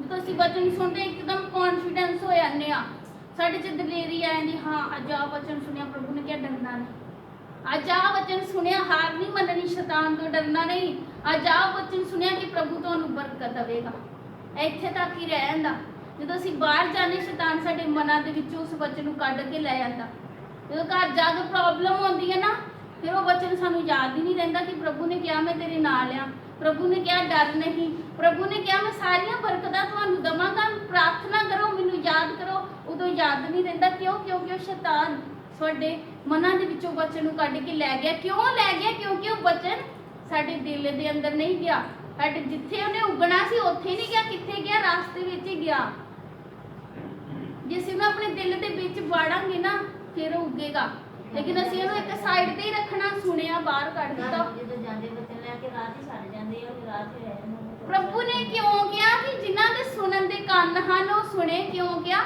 ਜਦੋਂ ਅਸੀਂ ਵਚਨ ਸੁਣਦੇ ਇੱਕਦਮ ਕੌਨਫੀਡੈਂਸ ਹੋ ਜਾਂਦੇ ਆ, ਸਾਡੇ 'ਚ ਦਲੇਰੀ ਆ ਜਾਂਦੀ। ਹਾਂ ਅੱਜ ਆ ਵਚਨ ਸੁਣਿਆ, ਪ੍ਰਭੂ ਨੇ ਕਿਹਾ ਡਰਨਾ ਨਹੀਂ। ਅੱਜ ਆ ਵਚਨ ਸੁਣਿਆ, ਹਾਰ ਨਹੀਂ ਮੰਨਣੀ, ਸ਼ੈਤਾਨ ਤੋਂ ਡਰਨਾ ਨਹੀਂ। ਅੱਜ ਆ ਵਚਨ ਸੁਣਿਆ ਕਿ ਪ੍ਰਭੂ ਤੁਹਾਨੂੰ ਬਰਕਤ ਦੇਵੇਗਾ। ਇੱਥੇ ਤੱਕ ਹੀ ਰਹਿ ਜਾਂਦਾ। ਜਦੋਂ ਅਸੀਂ ਬਾਹਰ ਜਾਂਦੇ, ਸ਼ੈਤਾਨ ਸਾਡੇ ਮਨਾਂ ਦੇ ਵਿੱਚੋਂ ਉਸ ਵਚਨ ਨੂੰ ਕੱਢ ਕੇ ਲੈ ਜਾਂਦਾ। ਜਦੋਂ ਘਰ ਜਾ ਕੇ ਪ੍ਰੋਬਲਮ ਆਉਂਦੀ ਹੈ ਨਾ, ਫਿਰ ਉਹ ਵਚਨ ਸਾਨੂੰ ਯਾਦ ਹੀ ਨਹੀਂ ਰਹਿੰਦਾ ਕਿ ਪ੍ਰਭੂ ਨੇ ਕਿਹਾ ਮੈਂ ਤੇਰੇ ਨਾਲ ਆ, ਪ੍ਰਭੂ ਨੇ ਕਿਹਾ ਡਰ ਨਹੀਂ, ਪ੍ਰਭੂ ਨੇ ਕਿਹਾ ਮੈਂ ਸਾਰੀਆਂ ਬਰਕਤਾਂ ਤੁਹਾਨੂੰ ਦਵਾਂਗਾ, ਪ੍ਰਾਰਥਨਾ ਕਰੋ, ਮੈਨੂੰ ਯਾਦ ਕਰੋ। ਉਦੋਂ ਯਾਦ ਨਹੀਂ ਰਹਿੰਦਾ। ਕਿਉਂ? ਕਿਉਂਕਿ ਉਹ ਸ਼ੈਤਾਨ ਤੁਹਾਡੇ ਮਨਾਂ ਦੇ ਵਿੱਚੋਂ ਵਚਨ ਨੂੰ ਕੱਢ ਕੇ ਲੈ ਗਿਆ। ਕਿਉਂ ਲੈ ਗਿਆ? ਕਿਉਂਕਿ ਉਹ ਵਚਨ ਸਾਡੇ ਦਿਲ ਦੇ ਅੰਦਰ ਨਹੀਂ ਗਿਆ। ਸਾਡੇ ਜਿੱਥੇ ਉਹਨੇ ਉਗਣਾ ਸੀ ਉੱਥੇ ਨਹੀਂ ਗਿਆ। ਕਿੱਥੇ ਗਿਆ? ਰਾਸਤੇ ਵਿੱਚ ਹੀ ਗਿਆ। ਜੇ ਅਸੀਂ ਉਹਨੂੰ ਆਪਣੇ ਦਿਲ ਦੇ ਵਿੱਚ ਵਾੜਾਂਗੇ ਨਾ, ਫਿਰ ਉਹ ਉੱਗੇਗਾ। ਲੇਕਿਨ ਅਸੀਂ ਉਹਨੂੰ ਇੱਕ ਸਾਈਡ ਤੇ ਹੀ ਰੱਖਣਾ, ਸੁਣਿਆ ਬਾਹਰ ਕੱਢ ਦਿੱਤਾ।
ਜਦੋਂ ਜਾਂਦੇ ਬੱਚੇ ਲੈ ਕੇ ਰਾਤ ਹੀ ਛੱਡ ਜਾਂਦੇ ਆ, ਉਹ ਰਾਤ ਹੀ ਰਹਿ ਜਾਂਦੇ।
ਪ੍ਰਭੂ ਨੇ ਕਿਉਂ ਕਿਹਾ ਕਿ ਜਿਨ੍ਹਾਂ ਦੇ ਸੁਣਨ ਦੇ ਕੰਨ ਹਨ ਉਹ ਸੁਣੇ? ਕਿਉਂ ਕਿਹਾ?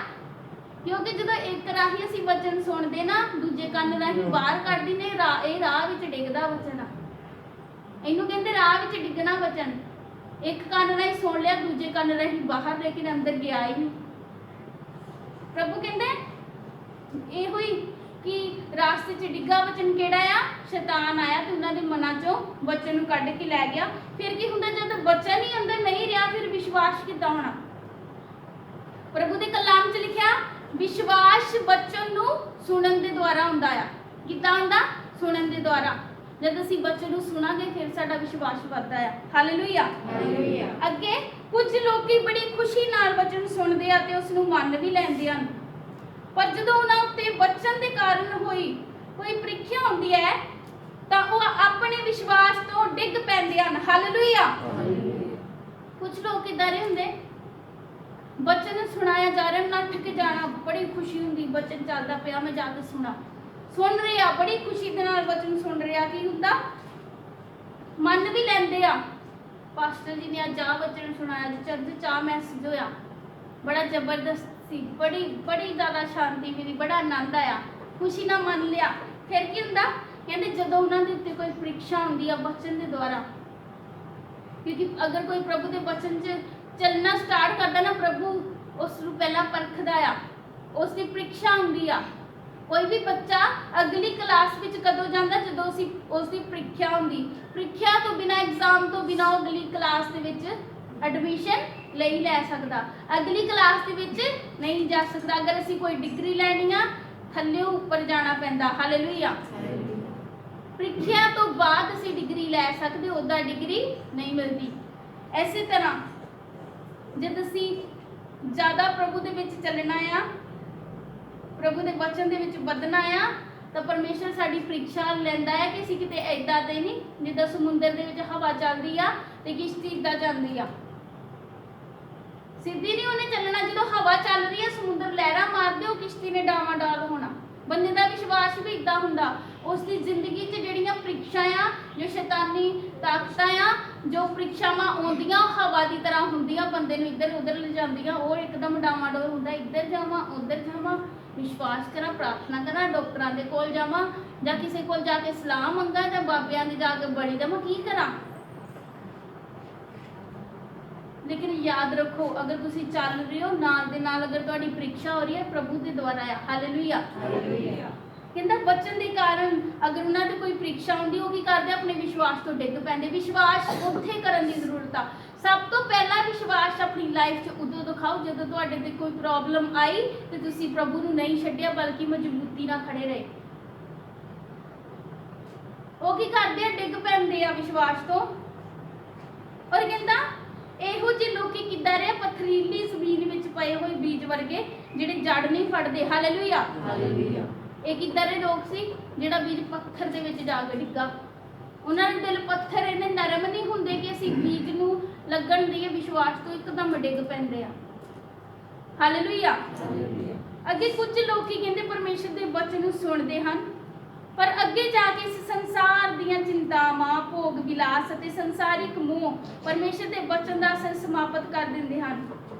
ਕਿਉਂਕਿ ਜਦੋਂ ਇੱਕ ਰਾਹੀਂ ਅਸੀਂ ਵਚਨ ਸੁਣਦੇ ਨਾ, ਦੂਜੇ ਕੰਨ ਰਾਹੀਂ ਬਾਹਰ ਕੱਢ ਦਿੰਦੇ। ਇਹ ਰਾਹ ਵਿੱਚ ਡਿੱਗਦਾ ਵਚਨ ਆ। ਇਹਨੂੰ ਕਹਿੰਦੇ ਰਾਹ ਵਿੱਚ ਡਿੱਗਣਾ ਵਚਨ। ਇੱਕ ਕੰਨ ਰਾਹੀਂ ਸੁਣ ਲਿਆ, ਦੂਜੇ ਕੰਨ ਰਾਹੀਂ ਬਾਹਰ, ਲੇਕਿਨ ਅੰਦਰ ਗਿਆ ਹੀ ਨਹੀਂ। ਪ੍ਰਭੂ ਕਹਿੰਦੇ ਇਹੋ ਹੀ ਕਿ ਰਾਸਤੇ 'ਚ ਡਿੱਗਾ ਵਚਨ ਕਿਹੜਾ ਆ? ਸ਼ੈਤਾਨ ਆਇਆ ਤੇ ਉਹਨਾਂ ਦੇ ਮਨਾਂ 'ਚੋਂ ਵਚਨ ਨੂੰ ਕੱਢ ਕੇ ਲੈ ਗਿਆ। ਫਿਰ ਕੀ ਹੁੰਦਾ? ਜਦ ਵਚਨ ਹੀ ਅੰਦਰ ਨਹੀਂ ਰਿਹਾ, ਫਿਰ ਵਿਸ਼ਵਾਸ ਕਿੱਦਾਂ ਹੋਣਾ? ਪ੍ਰਭੂ ਦੇ ਕਲਾਮ 'ਚ ਲਿਖਿਆ ਵਿਸ਼ਵਾਸ ਵਚਨ ਨੂੰ ਸੁਣਨ ਦੇ ਦੁਆਰਾ ਹੁੰਦਾ ਆ। ਕਿੱਦਾਂ ਹੁੰਦਾ? ਸੁਣਨ ਦੇ ਦੁਆਰਾ। ਜਦ ਅਸੀਂ ਵਚਨ ਨੂੰ ਸੁਣਾਂਗੇ ਫਿਰ ਸਾਡਾ ਵਿਸ਼ਵਾਸ ਵੱਧਦਾ ਆ। ਹਾਲੇਲੂਇਆ।
ਹਾਲੇਲੂਇਆ।
ਅੱਗੇ ਕੁਝ ਲੋਕੀ ਬੜੀ ਖੁਸ਼ੀ ਨਾਲ ਵਚਨ ਸੁਣਦੇ ਆ ਤੇ ਉਸ ਨੂੰ ਮੰਨ ਵੀ ਲੈਂਦੇ ਹਨ, ਪਰ ਜਦੋਂ ਉਹਨਾਂ ਉੱਤੇ ਵਚਨ ਦੇ ਕਾਰਨ ਹੋਈ ਕੋਈ ਪ੍ਰੀਖਿਆ ਹੁੰਦੀ ਹੈ ਤਾਂ ਉਹ ਆਪਣੇ ਵਿਸ਼ਵਾਸ ਤੋਂ ਡਿੱਗ ਪੈਂਦੇ ਹਨ। ਹਾਲੇਲੂਇਆ। ਕੁਝ ਲੋਕ ਇਦਾਂ ਦੇ ਹੁੰਦੇ, ਵਚਨ ਸੁਣਾਇਆ ਜਾ ਰਿਹਾ, ਨੱਠ ਕੇ ਜਾਣਾ, ਬੜੀ ਖੁਸ਼ੀ ਹੁੰਦੀ, ਵਚਨ ਚੱਲਦਾ ਪਿਆ, ਮੈਂ ਜਾ ਕੇ ਸੁਣ ਰਹੇ ਆ, ਬੜੀ ਖੁਸ਼ੀ ਦੇ ਨਾਲ ਵਚਨ ਸੁਣ ਰਿਹਾ। ਕੀ ਹੁੰਦਾ? ਮੰਨ ਵੀ ਲੈਂਦੇ ਆ। ਪਾਸਟਰ ਜੀ ਨੇ ਅੱਜ ਆ ਵਚਨ ਸੁਣਾਇਆ, ਚਰਚ 'ਚ ਆ ਮੈਸੇਜ ਹੋਇਆ, ਬੜਾ ਜ਼ਬਰਦਸਤ ਸੀ, ਬੜੀ ਜ਼ਿਆਦਾ ਸ਼ਾਂਤੀ ਮਿਲੀ, ਬੜਾ ਆਨੰਦ ਆਇਆ, ਖੁਸ਼ੀ ਨਾਲ ਮੰਨ ਲਿਆ। ਫਿਰ ਕੀ ਹੁੰਦਾ? ਕਹਿੰਦੇ ਜਦੋਂ ਉਹਨਾਂ ਦੇ ਉੱਤੇ ਕੋਈ ਪ੍ਰੀਖਿਆ ਹੁੰਦੀ ਆ ਵਚਨ ਦੇ ਦੁਆਰਾ, ਕਿਉਂਕਿ ਅਗਰ ਕੋਈ ਪ੍ਰਭੂ ਦੇ ਵਚਨ 'ਚ ਚੱਲਣਾ ਸਟਾਰਟ ਕਰਦਾ ਨਾ, ਪ੍ਰਭੂ ਉਸ ਨੂੰ ਪਹਿਲਾਂ ਪਰਖਦਾ ਆ, ਉਸ ਦੀ ਪ੍ਰੀਖਿਆ ਹੁੰਦੀ ਆ। ਕੋਈ ਵੀ ਬੱਚਾ ਅਗਲੀ ਕਲਾਸ ਵਿੱਚ ਕਦੋਂ ਜਾਂਦਾ? ਜਦੋਂ ਅਸੀਂ ਉਸ ਦੀ ਪ੍ਰੀਖਿਆ ਹੁੰਦੀ। ਪ੍ਰੀਖਿਆ ਤੋਂ ਬਿਨਾਂ, ਐਗਜ਼ਾਮ ਤੋਂ ਬਿਨਾਂ ਉਹ ਅਗਲੀ ਕਲਾਸ ਦੇ ਵਿੱਚ ਐਡਮਿਸ਼ਨ ਨਹੀਂ ਲੈ ਸਕਦਾ, ਅਗਲੀ ਕਲਾਸ ਦੇ ਵਿੱਚ ਨਹੀਂ ਜਾ ਸਕਦਾ। ਅਗਰ ਅਸੀਂ ਕੋਈ ਡਿਗਰੀ ਲੈਣੀ ਆ, ਥੱਲੇ ਉੱਪਰ ਜਾਣਾ ਪੈਂਦਾ। ਹਾਲੇਲੂਇਆ। ਪ੍ਰੀਖਿਆ ਤੋਂ ਬਾਅਦ ਅਸੀਂ ਡਿਗਰੀ ਲੈ ਸਕਦੇ, ਉਹਦਾ ਡਿਗਰੀ ਨਹੀਂ ਮਿਲਦੀ। ਐਸੇ ਤਰ੍ਹਾਂ ਜਦ ਅਸੀਂ ਜ਼ਿਆਦਾ ਪ੍ਰਭੂ ਦੇ ਵਿੱਚ ਚੱਲਣਾ ਆ, ਪ੍ਰਭੂ ਦੇ ਵਚਨ ਦੇ ਵਿੱਚ ਵਧਣਾ ਆ, ਤਾਂ ਪਰਮੇਸ਼ਰ ਸਾਡੀ ਪ੍ਰੀਖਿਆ ਲੈਂਦਾ ਹੈ ਕਿ ਅਸੀਂ ਕਿਤੇ ਏਦਾਂ ਤੇ ਨਹੀਂ ਜਿੱਦਾਂ ਸਮੁੰਦਰ ਦੇ ਵਿੱਚ ਹਵਾ ਚੱਲਦੀ ਆ ਤੇ ਕਿਸ਼ਤੀ ਇੱਦਾਂ ਜਾਂਦੀ ਆ, ਸਿੱਧੀ ਨਹੀਂ ਉਹਨੇ ਚੱਲਣਾ। ਜਦੋਂ ਹਵਾ ਚੱਲ ਰਹੀ ਹੈ, ਸਮੁੰਦਰ ਲਹਿਰਾਂ ਮਾਰਦੇ, ਉਹ ਕਿਸ਼ਤੀ ਨੇ ਡਾਵਾਂਡੋਲ ਹੋਣਾ। ਬੰਦੇ ਦਾ ਵਿਸ਼ਵਾਸ ਵੀ ਇਦਾਂ ਹੁੰਦਾ। ਉਸ ਦੀ ਜ਼ਿੰਦਗੀ 'ਚ ਜਿਹੜੀਆਂ ਪ੍ਰੀਖਿਆ ਆ, ਜੋ ਸ਼ੈਤਾਨੀ ਤਾਕਤਾਂ ਆ, ਜੋ ਪ੍ਰੀਖਿਆਵਾਂ ਆਉਂਦੀਆਂ, ਉਹ ਹਵਾ ਦੀ ਤਰ੍ਹਾਂ ਹੁੰਦੀਆਂ, ਬੰਦੇ ਨੂੰ ਇੱਧਰ ਉੱਧਰ ਲਿਜਾਂਦੀਆਂ। ਉਹ ਇੱਕਦਮ ਡਾਵਾਂਡੋਲ ਹੁੰਦਾ, ਇੱਧਰ ਜਾਵਾਂ ਉੱਧਰ ਜਾਵਾਂ, ਵਿਸ਼ਵਾਸ ਕਰਾਂ, ਪ੍ਰਾਰਥਨਾ ਕਰਾਂ, ਡਾਕਟਰਾਂ ਦੇ ਕੋਲ ਜਾਵਾਂ, ਜਾਂ ਕਿਸੇ ਕੋਲ ਜਾ ਕੇ ਸਲਾਹ ਮੰਗਾ, ਜਾਂ ਬਾਬਿਆਂ ਦੇ ਜਾ ਕੇ ਬੜੀ ਜਾਵਾਂ, ਕੀ ਕਰਾਂ? ਲੇਕਿਨ ਯਾਦ ਰੱਖੋ, ਅਗਰ ਤੁਸੀਂ ਚੱਲ ਰਹੇ ਹੋ, ਨਾਲ ਦੇ ਨਾਲ ਅਗਰ ਤੁਹਾਡੀ ਪ੍ਰੀਖਿਆ ਹੋ ਰਹੀ ਹੈ, ਪ੍ਰਭੂ ਦੇ ਦੁਆਰਾ ਆ। ਹਾਲੇਲੂਇਆ। ਕਹਿੰਦਾ ਵਚਨ ਦੇ ਕਾਰਨ ਅਗਰ ਉਹਨਾਂ ਤੇ ਕੋਈ ਪ੍ਰੀਖਿਆ ਹੁੰਦੀ, ਉਹ ਕੀ ਕਰਦੇ? ਆਪਣੇ ਵਿਸ਼ਵਾਸ ਤੋਂ ਡਿੱਗ ਪੈਂਦੇ। ਵਿਸ਼ਵਾਸ ਉੱਥੇ ਕਰਨ ਦੀ ਜ਼ਰੂਰਤ ਆ। ਸਭ ਤੋਂ ਪਹਿਲਾਂ ਵਿਸ਼ਵਾਸ ਆਪਣੀ ਲਾਈਫ 'ਚ ਉਦੋਂ ਦਿਖਾਓ ਜਦੋਂ ਤੁਹਾਡੇ ਤੇ ਕੋਈ ਪ੍ਰੋਬਲਮ ਆਈ ਤੇ ਤੁਸੀਂ ਪ੍ਰਭੂ ਨੂੰ ਨਹੀਂ ਛੱਡਿਆ, ਬਲਕਿ ਮਜ਼ਬੂਤੀ ਨਾਲ ਖੜੇ ਰਹੇ। ਉਹ ਕੀ ਕਰਦੇ ਆ? ਡਿੱਗ ਪੈਂਦੇ ਆ ਵਿਸ਼ਵਾਸ ਤੋਂ। ਔਰ ਕਹਿੰਦਾ ਇਹੋ ਜਿਹੇ ਲੋਕੀ ਕਿੱਦਾਂ ਰਹੇ? ਪਥਰੀਲੀ ਜ਼ਮੀਨ ਵਿੱਚ ਪਏ ਹੋਏ ਬੀਜ ਵਰਗੇ, ਜਿਹੜੇ ਜੜ ਨਹੀਂ ਫੜਦੇ। ਹਾਲੇਲੂਇਆ। ਇਹ ਕਿੱਦਾਂ ਦੇ ਲੋਕ ਸੀ? ਜਿਹੜਾ ਬੀਜ ਪੱਥਰ ਦੇ ਵਿੱਚ ਜਾ ਕੇ ਡਿੱਗਾ। ਉਹਨਾਂ ਦੇ ਦਿਲ ਪੱਥਰ ਇੰਨੇ ਨਰਮ ਨਹੀਂ ਹੁੰਦੇ ਕਿ ਅਸੀਂ ਬੀਜ ਨੂੰ ਲੱਗਣ ਦੀ ਵਿਸ਼ਵਾਸ ਤੋਂ ਇੱਕਦਮ ਡਿੱਗ ਪੈਂਦੇ ਆ। ਹਾਲੇਲੂਇਆ। ਅੱਗੇ ਕੁਝ ਲੋਕੀ ਕਹਿੰਦੇ ਪਰਮੇਸ਼ਰ ਦੇ ਵਚਨ ਨੂੰ ਸੁਣਦੇ ਹਨ, ਪਰ ਅੱਗੇ ਜਾ ਕੇ ਇਸ ਸੰਸਾਰ ਦੀਆਂ ਚਿੰਤਾਵਾਂ, ਭੋਗ ਵਿਲਾਸ ਅਤੇ ਸੰਸਾਰਿਕ ਮੋਹ ਪਰਮੇਸ਼ਰ ਦੇ ਵਚਨ ਦਾ ਅਸਰ ਸਮਾਪਤ ਕਰ ਦਿੰਦੇ ਹਨ।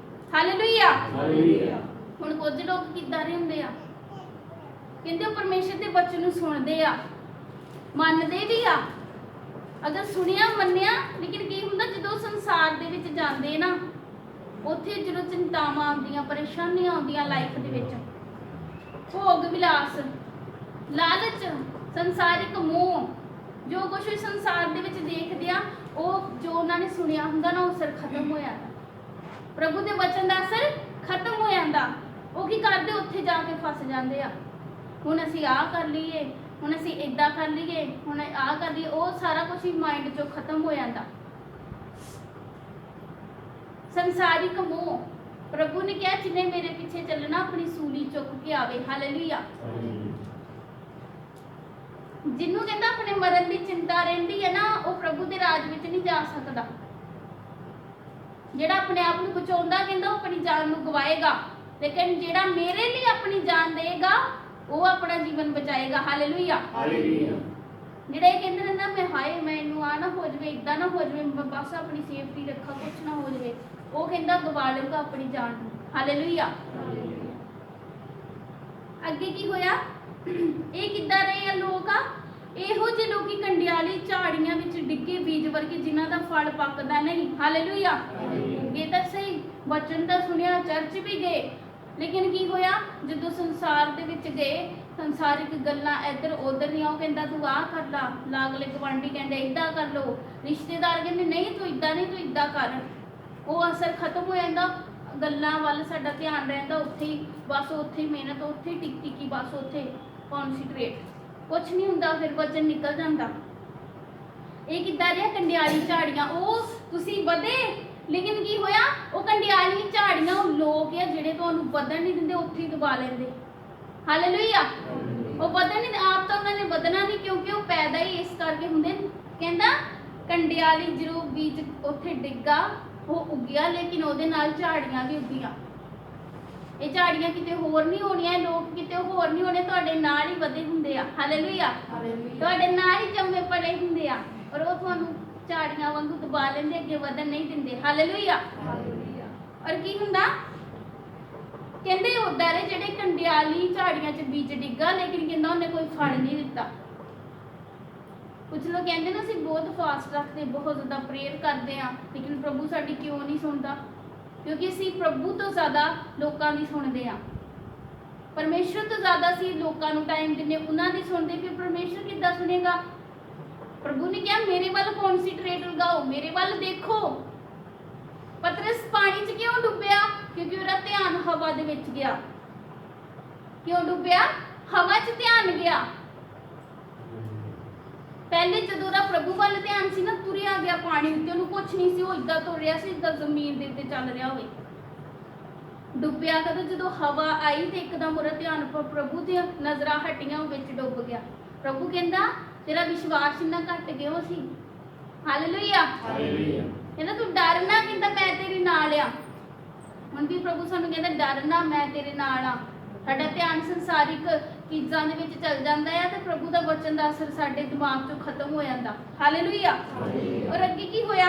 ਹਾਲੇਲੂਇਆ। ਹੁਣ ਕੁਝ ਲੋਕ ਕਿੱਦਾਂ ਦੇ ਹੁੰਦੇ ਆ? ਕਹਿੰਦੇ ਉਹ ਪਰਮੇਸ਼ਰ ਦੇ ਵਚਨ ਨੂੰ ਸੁਣਦੇ ਆ, ਮੰਨਦੇ ਵੀ ਆ, ਅਗਰ ਸੁਣਿਆ ਮੰਨਿਆ, ਲੇਕਿਨ ਕੀ ਹੁੰਦਾ ਜਦੋਂ ਸੰਸਾਰ ਦੇ ਵਿੱਚ ਜਾਂਦੇ ਨਾ, ਉੱਥੇ ਜਦੋਂ ਚਿੰਤਾਵਾਂ ਆਉਂਦੀਆਂ, ਪਰੇਸ਼ਾਨੀਆਂ ਆਉਂਦੀਆਂ ਲਾਈਫ ਦੇ ਵਿੱਚ, ਭੋਗ ਵਿਲਾਸ, ਲਾਲਚ, ਸੰਸਾਰਿਕ ਮੋਹ, ਜੋ ਕੁਛ ਵੀ ਸੰਸਾਰ ਦੇ ਵਿੱਚ ਦੇਖਦੇ ਆ, ਉਹ ਜੋ ਉਹਨਾਂ ਨੇ ਸੁਣਿਆ ਹੁੰਦਾ ਨਾ, ਉਹ ਅਸਰ ਖਤਮ ਹੋ ਜਾਂਦਾ। ਪ੍ਰਭੂ ਦੇ ਵਚਨ ਦਾ ਅਸਰ ਖਤਮ ਹੋ ਜਾਂਦਾ। ਉਹ ਕੀ ਕਰਦੇ? ਉੱਥੇ ਜਾ ਕੇ ਫਸ ਜਾਂਦੇ ਆ। ਹੁਣ ਅਸੀਂ ਆਹ ਕਰ ਲਈਏ, ਹੁਣ ਅਸੀਂ ਇਦਾਂ ਕਰ ਲਈਏ, ਹੁਣ ਆਹ ਕਰ ਲਈਏ, ਉਹ ਸਾਰਾ ਕੁਝ ਹੀ ਮਾਈਂਡ 'ਚੋਂ ਖਤਮ ਹੋ ਜਾਂਦਾ। ਸੰਸਾਰਿਕ ਮੋਹ। ਪ੍ਰਭੂ ਨੇ ਕਿਹਾ ਜਿਹਨੇ ਮੇਰੇ ਪਿੱਛੇ ਚੱਲਣਾ ਆਪਣੀ ਸੂਲੀ ਚੁੱਕ ਕੇ ਆਵੇ। ਹਾਲੇਲੂਇਆ। ਜਿਹਨੂੰ ਕਹਿੰਦਾ ਆਪਣੇ ਮਰਨ ਦੀ ਚਿੰਤਾ ਰਹਿੰਦੀ ਹੈ ਨਾ, ਉਹ ਪ੍ਰਭੂ ਦੇ ਰਾਜ ਵਿੱਚ ਨਹੀਂ ਜਾ ਸਕਦਾ। ਜਿਹੜਾ ਆਪਣੇ ਆਪ ਨੂੰ ਬਚਾਉਂਦਾ, ਕਹਿੰਦਾ ਉਹ ਆਪਣੀ ਜਾਨ ਨੂੰ ਗਵਾਏਗਾ, ਲੇਕਿਨ ਜਿਹੜਾ ਮੇਰੇ ਲਈ ਆਪਣੀ ਜਾਨ ਦੇਗਾ, ਉਹ ਆਪਣਾ ਜੀਵਨ ਬਚਾਏਗਾ। ਹਾਲੇਲੂਇਆ। ਜਿਹੜਾ ਇਹ ਕਹਿੰਦੇ ਰਹਿੰਦਾ ਮੈਂ ਹਾਏ ਮੈਨੂੰ ਆ ਨਾ ਹੋ ਜਾਵੇ, ਇਦਾਂ ਨਾ ਹੋ ਜਾਵੇ, ਬਸ ਆਪਣੀ ਸੇਫਟੀ ਰੱਖਾ, ਕੁਛ ਨਾ ਹੋ ਜਾਵੇ, ਉਹ ਕਹਿੰਦਾ ਗਵਾ ਲਊਗਾ ਆਪਣੀ ਜਾਨ ਨੂੰ। ਹਾਲੇਲੂਇਆ। ਅੱਗੇ ਕੀ ਹੋਇਆ? ਇਹ ਕਿੱਦਾਂ ਰਹੇ ਆ ਲੋਕ? ਇਹੋ ਜਿਹੇ ਲੋਕੀ ਕੰਡਿਆਲੀ ਝਾੜੀਆਂ ਵਿੱਚ ਡਿੱਗੇ ਬੀਜ ਵਰਗੇ ਜਿਨ੍ਹਾਂ ਦਾ ਫਲ ਪੱਕਦਾ ਨਹੀਂ। ਹਾਲੇਲੂਇਆ। ਇਹ ਤਾਂ ਸਹੀ ਵਚਨ ਤਾਂ ਸੁਣਿਆ, ਚਰਚ ਵੀ ਗਏ, ਲੇਕਿਨ ਕੀ ਹੋਇਆ ਜਦੋਂ ਸੰਸਾਰ ਦੇ ਵਿੱਚ ਗਏ, ਸੰਸਾਰਿਕ ਗੱਲਾਂ ਇੱਧਰ ਉੱਧਰ ਦੀਆਂ, ਉਹ ਕਹਿੰਦਾ ਤੂੰ ਆਹ ਕਰ ਲਾ, ਲਾਗਲੇ ਗਵਾਂਢੀ ਕਹਿੰਦੇ ਇੱਦਾਂ ਕਰ ਲਓ, ਰਿਸ਼ਤੇਦਾਰ ਕਹਿੰਦੇ ਨਹੀਂ ਤੂੰ ਇੱਦਾਂ ਨਹੀਂ ਤੂੰ ਇੱਦਾਂ ਕਰ, ਉਹ ਅਸਰ ਖਤਮ ਹੋ ਜਾਂਦਾ, ਗੱਲਾਂ ਵੱਲ ਸਾਡਾ ਧਿਆਨ ਰਹਿੰਦਾ ਉੱਥੇ ਹੀ, ਬਸ ਉੱਥੇ ਹੀ ਮਿਹਨਤ, ਉੱਥੇ ਹੀ ਟਿਕ ਟਿਕੀ, ਬਸ ਉੱਥੇ ਕੌਨਸੈਂਟਰੇਟ, ਕੁਛ ਨਹੀਂ ਹੁੰਦਾ, ਫਿਰ ਵਚਨ ਨਿਕਲ ਜਾਂਦਾ। ਇਹ ਕਿੱਦਾਂ ਰਿਹਾ ਕੰਡਿਆਲੀ ਝਾੜੀਆਂ, ਉਹ ਤੁਸੀਂ ਵਧੇ, ਲੇਕਿਨ ਕੀ ਹੋਇਆ ਉਹ ਕੰਡਿਆਲੀ ਝਾੜੀਆਂ, ਉਹ ਲੋਕ ਆ ਜਿਹੜੇ ਤੁਹਾਨੂੰ ਵਧਣ ਨਹੀਂ ਦਿੰਦੇ, ਉੱਥੇ ਹੀ ਦਬਾ ਲੈਂਦੇ। ਹਾਲੇਲੂਇਆ। ਉਹ ਵਧਣ ਨਹੀਂ, ਆਪ ਤਾਂ ਉਹਨਾਂ ਨੇ ਵਧਣਾ ਨਹੀਂ, ਕਿਉਂਕਿ ਉਹ ਪੈਦਾ ਹੀ ਇਸ ਕਰਕੇ ਹੁੰਦੇ। ਕਹਿੰਦਾ ਕੰਡਿਆਲੀ ਜਦੋਂ ਬੀਜ ਉੱਥੇ ਡਿੱਗਾ ਉਹ ਉੱਗਿਆ, ਲੇਕਿਨ ਉਹਦੇ ਨਾਲ ਝਾੜੀਆਂ ਵੀ ਉੱਗੀਆਂ। ਇਹ ਝਾੜੀਆਂ ਕਿਤੇ ਹੋਰ ਨਹੀਂ ਹੋਣੀਆਂ, ਲੋਕ ਕਿਤੇ ਹੋਰ ਨਹੀਂ ਹੋਣੇ, ਤੁਹਾਡੇ ਨਾਲ ਹੀ ਵਧੇ ਹੁੰਦੇ ਆ। ਹਾਲੇਲੂਇਆ। ਤੁਹਾਡੇ ਨਾਲ ਹੀ ਜੰਮੇ ਪੜੇ ਹੁੰਦੇ ਆ, ਔਰ ਉਹ ਤੁਹਾਨੂੰ ਝਾੜੀਆਂ ਵਾਂਗੂ ਦਬਾ ਲੈਂਦੇ, ਅੱਗੇ ਵਧਣ ਨਹੀਂ ਦਿੰਦੇ। ਹਾਲੇਲੂਇਆ। ਔਰ ਕੀ ਹੁੰਦਾ, ਕਹਿੰਦੇ ਉਦਾਂ ਦੇ ਜਿਹੜੇ ਕੰਡਿਆਲੀ ਝਾੜੀਆਂ 'ਚ ਬੀਜ ਡਿੱਗਾ, ਲੇਕਿਨ ਕਹਿੰਦਾ ਉਹਨੇ ਕੋਈ ਫਲ ਨਹੀਂ ਦਿੱਤਾ। ਕੁਝ ਲੋਕ ਕਹਿੰਦੇ ਨਾ ਅਸੀਂ ਬਹੁਤ ਫਾਸਟ ਰੱਖਦੇ, ਬਹੁਤ ਜ਼ਿਆਦਾ ਪ੍ਰੇਅਰ ਕਰਦੇ ਆ, ਲੇਕਿਨ ਪ੍ਰਭੂ ਸਾਡੀ ਕਿਉਂ ਨਹੀਂ ਸੁਣਦਾ? ਕਿਉਂਕਿ ਅਸੀਂ ਪ੍ਰਭੂ ਤੋਂ ਜ਼ਿਆਦਾ ਲੋਕਾਂ ਦੀ ਸੁਣਦੇ ਆ। ਪਰਮੇਸ਼ਰ ਤੋਂ ਜ਼ਿਆਦਾ ਅਸੀਂ ਲੋਕਾਂ ਨੂੰ ਟਾਈਮ ਦਿੰਦੇ, ਉਹਨਾਂ ਦੀ ਸੁਣਦੇ, ਫਿਰ ਪਰਮੇਸ਼ਰ ਕਿੱਦਾਂ ਸੁਣੇਗਾ? ਪ੍ਰਭੂ ਨੇ ਕਿਹਾ ਮੇਰੇ ਵੱਲ ਕੌਨਸੈਂਟਰੇਟ ਲਗਾਓ, ਮੇਰੇ ਵੱਲ ਦੇਖੋ। ਪਤਰਸ ਪਾਣੀ 'ਚ ਕਿਉਂ ਡੁੱਬਿਆ? ਕਿਉਂਕਿ ਉਹਦਾ ਧਿਆਨ ਹਵਾ ਦੇ ਵਿੱਚ ਗਿਆ। ਕਿਉਂ ਡੁੱਬਿਆ? ਹਵਾ 'ਚ ਧਿਆਨ ਗਿਆ। ਪਹਿਲੇ ਜਦੋਂ ਉਹਦਾ ਪ੍ਰਭੂ ਵੱਲ ਧਿਆਨ ਸੀ ਨਾ, ਤੁਰਿਆ ਗਿਆ ਪਾਣੀ ਉੱਤੇ, ਉਹਨੂੰ ਕੁਛ ਨਹੀਂ ਸੀ, ਉਹ ਇਦਾਂ ਤੁਰ ਰਿਹਾ ਸੀ ਜਿੱਦਾਂ ਜ਼ਮੀਨ ਦੇ ਉੱਤੇ ਚੱਲ ਰਿਹਾ ਹੋਵੇ। ਡੁੱਬਿਆ ਕਦੋਂ? ਜਦੋਂ ਹਵਾ ਆਈ ਤੇ ਇੱਕਦਮ ਉਹਦਾ ਧਿਆਨ ਪ੍ਰਭੂ ਦੀਆਂ ਨਜ਼ਰਾਂ ਹਟੀਆਂ, ਉਹ ਵਿੱਚ ਡੁੱਬ ਗਿਆ। ਪ੍ਰਭੂ ਕਹਿੰਦਾ ਤੇਰਾ ਵਿਸ਼ਵਾਸ ਇੰਨਾ ਘਟ ਗਿਆ ਸੀ। ਹਾਲੇਲੂਇਆ। ਕਹਿੰਦਾ ਤੂੰ ਡਰ ਨਾ, ਕਹਿੰਦਾ ਮੈਂ ਤੇਰੇ ਨਾਲ ਆ। ਹੁਣ ਵੀ ਪ੍ਰਭੂ ਸਾਨੂੰ ਕਹਿੰਦਾ ਡਰ ਨਾ, ਮੈਂ ਤੇਰੇ ਨਾਲ ਆ। ਸਾਡਾ ਧਿਆਨ ਸੰਸਾਰਿਕ ਚੀਜ਼ਾਂ ਦੇ ਵਿੱਚ ਚੱਲ ਜਾਂਦਾ ਹੈ ਤੇ ਪ੍ਰਭੂ ਦਾ ਵਚਨ ਦਾ ਅਸਰ ਸਾਡੇ ਦਿਮਾਗ ਤੋਂ ਖਤਮ ਹੋ ਜਾਂਦਾ। ਹਾਲੇਲੂਇਆ। ਔਰ ਅੱਗੇ ਕੀ ਹੋਇਆ?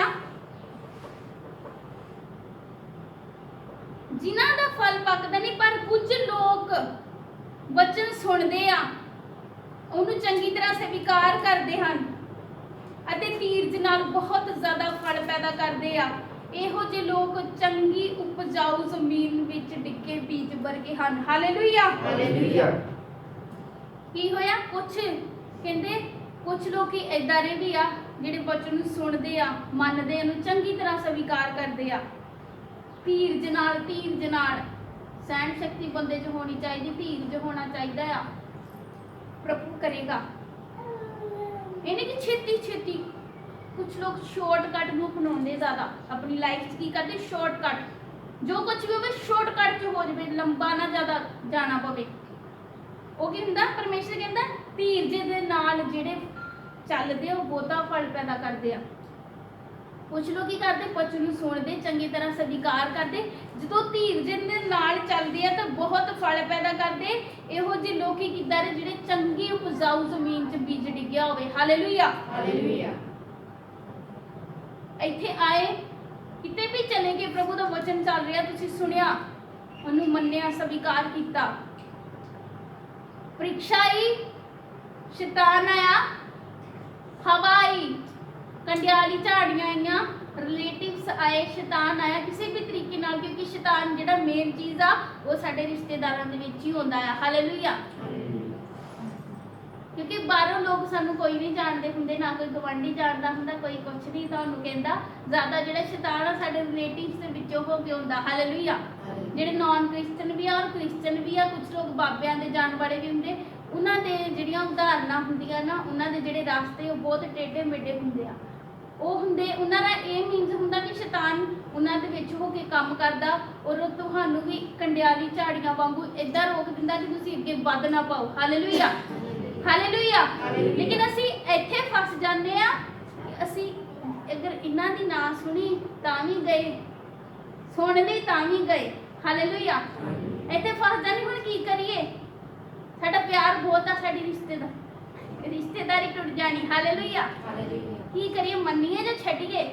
ਜਿਨ੍ਹਾਂ ਦਾ ਫਲ ਪੱਕਦਾ ਨਹੀਂ, ਪਰ ਕੁਝ ਲੋਕ ਵਚਨ ਸੁਣਦੇ ਆ, ਉਹਨੂੰ ਚੰਗੀ ਤਰ੍ਹਾਂ ਸਵੀਕਾਰ ਕਰਦੇ ਹਨ ਅਤੇ ਧੀਰਜ ਨਾਲ ਬਹੁਤ ਜ਼ਿਆਦਾ ਫਲ ਪੈਦਾ ਕਰਦੇ ਆ। ਇਹੋ ਜਿਹੇ ਲੋਕ ਚੰਗੀ ਉਪਜਾਊ ਜ਼ਮੀਨ ਵਿੱਚ ਡਿੱਗੇ ਬੀਜ ਵਰਗੇ ਹਨ। ਹਾਲੇਲੂਇਆ। ਕੀ ਹੋਇਆ? ਕਹਿੰਦੇ ਕੁਝ ਲੋਕੀ ਏਦਾਂ ਦੇ ਵੀ ਆ ਜਿਹੜੇ ਵਚਨ ਨੂੰ ਸੁਣਦੇ ਆ, ਮੰਨਦੇ, ਉਹਨੂੰ ਚੰਗੀ ਤਰ੍ਹਾਂ ਸਵੀਕਾਰ ਕਰਦੇ ਆ। ਧੀਰਜ ਨਾਲ ਸਹਿਣ ਸ਼ਕਤੀ ਬੰਦੇ 'ਚ ਹੋਣੀ ਚਾਹੀਦੀ, ਧੀਰਜ ਹੋਣਾ ਚਾਹੀਦਾ ਆ। ਪ੍ਰਭੂ ਕਰੇਗਾ। ਇਹਨੇ ਕਿ ਛੇਤੀ ਕੁਝ ਲੋਕ ਸ਼ਾਰਟਕਟ ਨੂੰ ਅਪਣਾਉਂਦੇ ਜ਼ਿਆਦਾ ਆਪਣੀ ਲਾਈਫ 'ਚ। ਕੀ ਕਰਦੇ? ਸ਼ਾਰਟਕਟ, ਜੋ ਕੁਝ ਵੀ ਹੋਵੇ ਸ਼ਾਰਟਕਟ 'ਚ ਹੋ ਜਾਵੇ, ਲੰਬਾ ਨਾ ਜ਼ਿਆਦਾ ਜਾਣਾ ਪਵੇ। ਉਹ ਕੀ ਹੁੰਦਾ? ਪਰਮੇਸ਼ਰ ਕਹਿੰਦਾ ਧੀਰਜ ਦੇ ਨਾਲ ਜਿਹੜੇ ਚੱਲਦੇ ਉਹ ਬਹੁਤਾ ਫਲ ਪੈਦਾ ਕਰਦੇ ਆ। ਕੁਝ ਲੋਕ ਕੀ ਕਰਦੇ? ਵਚਨ ਨੂੰ ਸੁਣਦੇ, ਚੰਗੀ ਤਰ੍ਹਾਂ ਸਵੀਕਾਰ ਕਰਦੇ, ਜਦੋਂ ਧੀਰਜ ਦੇ ਨਾਲ ਚੱਲਦੇ ਆ ਤਾਂ ਬਹੁਤ ਫਲ ਪੈਦਾ ਕਰਦੇ। ਇਹੋ ਜਿਹੇ ਲੋਕੀ ਕਿੱਦਾਂ ਦੇ? ਜਿਹੜੇ ਚੰਗੀ ਉਪਜਾਊ ਜ਼ਮੀਨ 'ਚ ਬੀਜ ਡਿੱਗਿਆ ਹੋਵੇ। ਹਾਲੇਲੂਇਆ। ਇੱਥੇ ਆਏ, ਕਿਤੇ ਵੀ ਚਲੇ ਗਏ, ਪ੍ਰਭੂ ਦਾ ਵਚਨ ਚੱਲ ਰਿਹਾ, ਤੁਸੀਂ ਸੁਣਿਆ, ਉਹਨੂੰ ਮੰਨਿਆ, ਸਵੀਕਾਰ ਕੀਤਾ। ਪ੍ਰੀਖਿਆ ਆਈ, ਸ਼ੈਤਾਨ ਆਇਆ, ਹਵਾ ਆਈ, ਕੰਡਿਆਲੀ ਝਾੜੀਆਂ ਆਈਆਂ, ਰਿਲੇਟਿਵਸ ਆਏ, ਸ਼ੈਤਾਨ ਆਇਆ ਕਿਸੇ ਵੀ ਤਰੀਕੇ ਨਾਲ, ਕਿਉਂਕਿ ਸ਼ੈਤਾਨ ਜਿਹੜਾ ਮੇਨ ਚੀਜ਼ ਆ ਉਹ ਸਾਡੇ ਰਿਸ਼ਤੇਦਾਰਾਂ ਦੇ ਵਿੱਚ ਹੀ ਹੁੰਦਾ ਆ। ਹਾਲੇਲੂਇਆ। ਕਿਉਂਕਿ ਬਾਹਰੋਂ ਲੋਕ ਸਾਨੂੰ ਕੋਈ ਨਹੀਂ ਜਾਣਦੇ ਹੁੰਦੇ, ਨਾ ਕੋਈ ਗਵਾਂਢੀ ਜਾਣਦਾ ਹੁੰਦਾ, ਕੋਈ ਕੁਛ ਨਹੀਂ ਤੁਹਾਨੂੰ ਕਹਿੰਦਾ। ਜ਼ਿਆਦਾ ਜਿਹੜਾ ਸ਼ੈਤਾਨ ਆ ਸਾਡੇ ਰਿਲੇਟਿਵਸ ਦੇ ਵਿੱਚੋਂ ਹੋ ਕੇ ਹੁੰਦਾ। ਹਾਲੇਲੂਇਆ। ਜਿਹੜੇ ਨਾਨ ਕ੍ਰਿਸਚਨ ਵੀ ਆ ਔਰ ਕ੍ਰਿਸਚਨ ਵੀ ਆ, ਕੁਝ ਲੋਕ ਬਾਬਿਆਂ ਦੇ ਜਾਣ ਵਾਲੇ ਵੀ ਹੁੰਦੇ, ਉਹਨਾਂ ਦੇ ਜਿਹੜੀਆਂ ਉਦਾਹਰਨਾਂ ਹੁੰਦੀਆਂ ਨਾ, ਉਹਨਾਂ ਦੇ ਜਿਹੜੇ ਰਾਸਤੇ ਉਹ ਬਹੁਤ ਟੇਢੇ ਮੇਢੇ ਹੁੰਦੇ ਆ। ਉਹ ਹੁੰਦੇ, ਉਹਨਾਂ ਦਾ ਇਹ ਮੀਨਸ ਹੁੰਦਾ ਕਿ ਸ਼ੈਤਾਨ ਉਹਨਾਂ ਦੇ ਵਿੱਚ ਹੋ ਕੇ ਕੰਮ ਕਰਦਾ ਔਰ ਤੁਹਾਨੂੰ ਵੀ ਕੰਡਿਆਲੀ ਝਾੜੀਆਂ ਵਾਂਗੂ ਏਦਾਂ ਰੋਕ ਦਿੰਦਾ ਕਿ ਤੁਸੀਂ ਅੱਗੇ ਵੱਧ ਨਾ ਪਾਓ। ਹਾਲੇਲੂਇਆ। ਹਾਲੇਲੂਇਆ। ਲੇਕਿਨ ਅਸੀਂ ਇੱਥੇ ਫਸ ਜਾਂਦੇ ਆ ਕਿ ਅਸੀਂ ਅਗਰ ਇਹਨਾਂ ਦੀ ਨਾ ਸੁਣੀ ਤਾਂ ਵੀ ਗਏ, ਸੁਣ ਲਈ ਤਾਂ ਵੀ ਗਏ। ਹਾਲੇਲੂਇਆ। ਇੱਥੇ ਫਸ ਜਾਂਦੇ। ਹੁਣ ਕੀ ਕਰੀਏ? ਸਾਡਾ ਪਿਆਰ ਬਹੁਤ ਆ, ਸਾਡੀ ਰਿਸ਼ਤੇਦਾਰੀ ਟੁੱਟ ਜਾਣੀ। ਹਾਲੇਲੂਇਆ। ਕੀ ਕਰੀਏ? ਮੰਨੀਏ ਜਾਂ ਛੱਡੀਏ?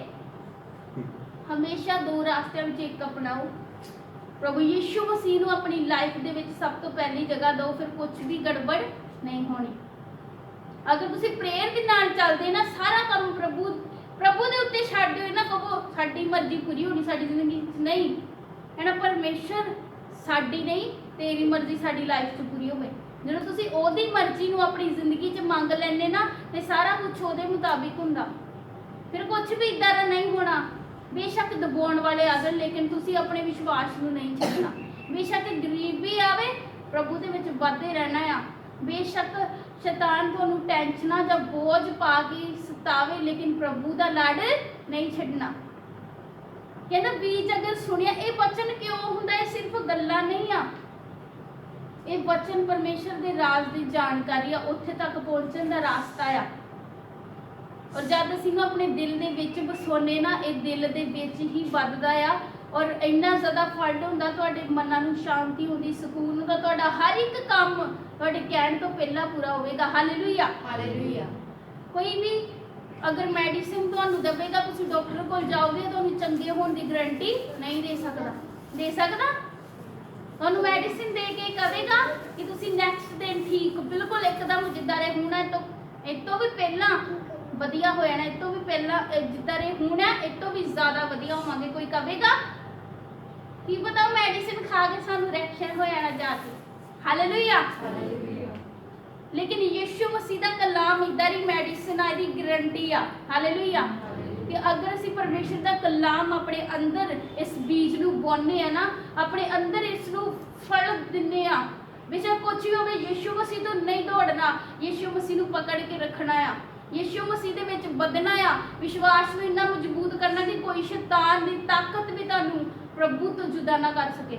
ਹਮੇਸ਼ਾ ਦੋ ਰਾਸਤਿਆਂ ਵਿੱਚ ਇੱਕ ਅਪਣਾਓ। ਪ੍ਰਭੂ ਯਿਸੂ ਮਸੀਹ ਨੂੰ ਆਪਣੀ ਲਾਈਫ ਦੇ ਵਿੱਚ ਸਭ ਤੋਂ ਪਹਿਲੀ ਜਗ੍ਹਾ ਦਿਓ, ਫਿਰ ਕੁਝ ਵੀ ਗੜਬੜ ਨਹੀਂ ਹੋਣੀ। अगर तुसी प्रेयर दे नाल चलदे ना सारा काम प्रभु दे उत्ते छड्ड दिओ। ना कहो साडी मर्जी पूरी होनी साडी जिंदगी च, नहीं है ना। परमेश्वर साडी नहीं तेरी मर्जी साडी लाइफ च पूरी होवे। ਜਦੋਂ ਤੁਸੀਂ ਉਹਦੀ ਮਰਜ਼ੀ ਨੂੰ ਆਪਣੀ ਜ਼ਿੰਦਗੀ 'ਚ ਮੰਗ ਲੈਂਦੇ ਨਾ ਤੇ ਸਾਰਾ ਕੁਝ ਉਹਦੇ ਮੁਤਾਬਿਕ ਹੁੰਦਾ। ਫਿਰ ਕੁਝ ਵੀ ਇਦਾਂ ਦਾ ਨਹੀਂ ਹੋਣਾ। ਬੇਸ਼ੱਕ ਦਬਾਉਣ ਵਾਲੇ ਆ ਜਾਣ ਲੇਕਿਨ ਤੁਸੀਂ ਆਪਣੇ ਵਿਸ਼ਵਾਸ ਨੂੰ ਨਹੀਂ ਛੱਡਣਾ। ਬੇਸ਼ੱਕ ਗਰੀਬੀ ਆਵੇ ਪ੍ਰਭੂ ਦੇ ਵਿੱਚ ਵੱਧਦੇ ਰਹਿਣਾ ਆ। ਬੇਸ਼ੱਕ ਸ਼ੈਤਾਨ ਤੁਹਾਨੂੰ ਟੈਨਸ਼ਨਾਂ ਜਾਂ ਬੋਝ ਪਾ ਕੇ ਸਤਾਵੇ ਲੇਕਿਨ ਪ੍ਰਭੂ ਦਾ ਲੜ ਨਹੀਂ ਛੱਡਣਾ। ਕਹਿੰਦਾ ਬੀਜ ਅਗਰ ਸੁਣਿਆ, ਇਹ ਵਚਨ ਕਿਉਂ ਹੁੰਦਾ? ਇਹ ਸਿਰਫ ਗੱਲਾਂ ਨਹੀਂ ਆ, ਇਹ ਵਚਨ ਪਰਮੇਸ਼ਰ ਦੇ ਰਾਜ ਦੀ ਜਾਣਕਾਰੀ ਆ, ਉੱਥੇ ਤੱਕ ਪਹੁੰਚਣ ਦਾ ਰਾਸਤਾ ਆ। ਔਰ ਜਦ ਅਸੀਂ ਨੂੰ ਆਪਣੇ ਦਿਲ ਦੇ ਵਿੱਚ ਵਸਾਉਂਦੇ ਨਾ, ਇਹ ਦਿਲ ਦੇ ਵਿੱਚ ਹੀ ਵੱਧਦਾ ਆ ਔਰ ਇੰਨਾ ਜ਼ਿਆਦਾ ਫਲ ਹੁੰਦਾ, ਤੁਹਾਡੇ ਮਨਾਂ ਨੂੰ ਸ਼ਾਂਤੀ ਹੁੰਦੀ, ਸਕੂਨ ਹੁੰਦਾ, ਤੁਹਾਡਾ ਹਰ ਇੱਕ ਕੰਮ ਤੁਹਾਡੇ ਕਹਿਣ ਤੋਂ ਪਹਿਲਾਂ ਪੂਰਾ ਹੋਵੇਗਾ। Hallelujah
hallelujah.
ਕੋਈ ਵੀ ਅਗਰ ਮੈਡੀਸਿਨ ਤੁਹਾਨੂੰ ਦੇਵੇਗਾ, ਤੁਸੀਂ ਡਾਕਟਰ ਕੋਲ ਜਾਓਗੇ, ਤੁਹਾਨੂੰ ਚੰਗੇ ਹੋਣ ਦੀ ਗਾਰੰਟੀ ਨਹੀਂ ਦੇ ਸਕਦਾ। ਦੇ ਸਕਦਾ? ਤੁਹਾਨੂੰ ਮੈਡੀਸਿਨ ਦੇ ਕੇ ਕਹੇਗਾ ਕਿ ਤੁਸੀਂ ਨੈਕਸਟ ਦਿਨ ਠੀਕ ਬਿਲਕੁਲ ਇੱਕਦਮ ਜਿੱਦਾਂ ਦੇ ਹੋਣਾ, ਇਹ ਤੋਂ ਵੀ ਪਹਿਲਾਂ ਵਧੀਆ ਹੋ ਜਾਣਾ, ਇਹ ਤੋਂ ਵੀ ਪਹਿਲਾਂ ਜਿੱਦਾਂ ਦੇ ਹੋਣਾ, ਇਹ ਤੋਂ ਵੀ ਜ਼ਿਆਦਾ ਵਧੀਆ ਹੋਵਾਂਗੇ, ਕੋਈ ਕਹੇਗਾ? ਕੀ ਪਤਾ ਮੈਡੀਸਿਨ ਖਾ ਕੇ ਸਾਨੂੰ ਰਿਐਕਸ਼ਨ ਹੋ ਜਾਣਾ ਜਾ ਕੇ। ਹਾਲੇਲੂਇਆ। लेकिन यीशु मसीह का कलाम इधर ही मेडिसिन आ, दी गारंटी आ। हालेलुया। कि अगर असी परमेश्वर का कलाम अपने अंदर इस बीज नू बोने आ ना, अपने अंदर इस नू फल दिने आ, बेशक कुछ भी होवे यीशु मसीह तो नहीं दौड़ना, यीशु मसीह नू पकड़ के रखना आ, यीशु मसीह दे विच बधना आ, विश्वास नू इन्ना मजबूत करना कि कोई शैतान दी ताकत भी तुहानू प्रभु तो जुदा ना कर सके।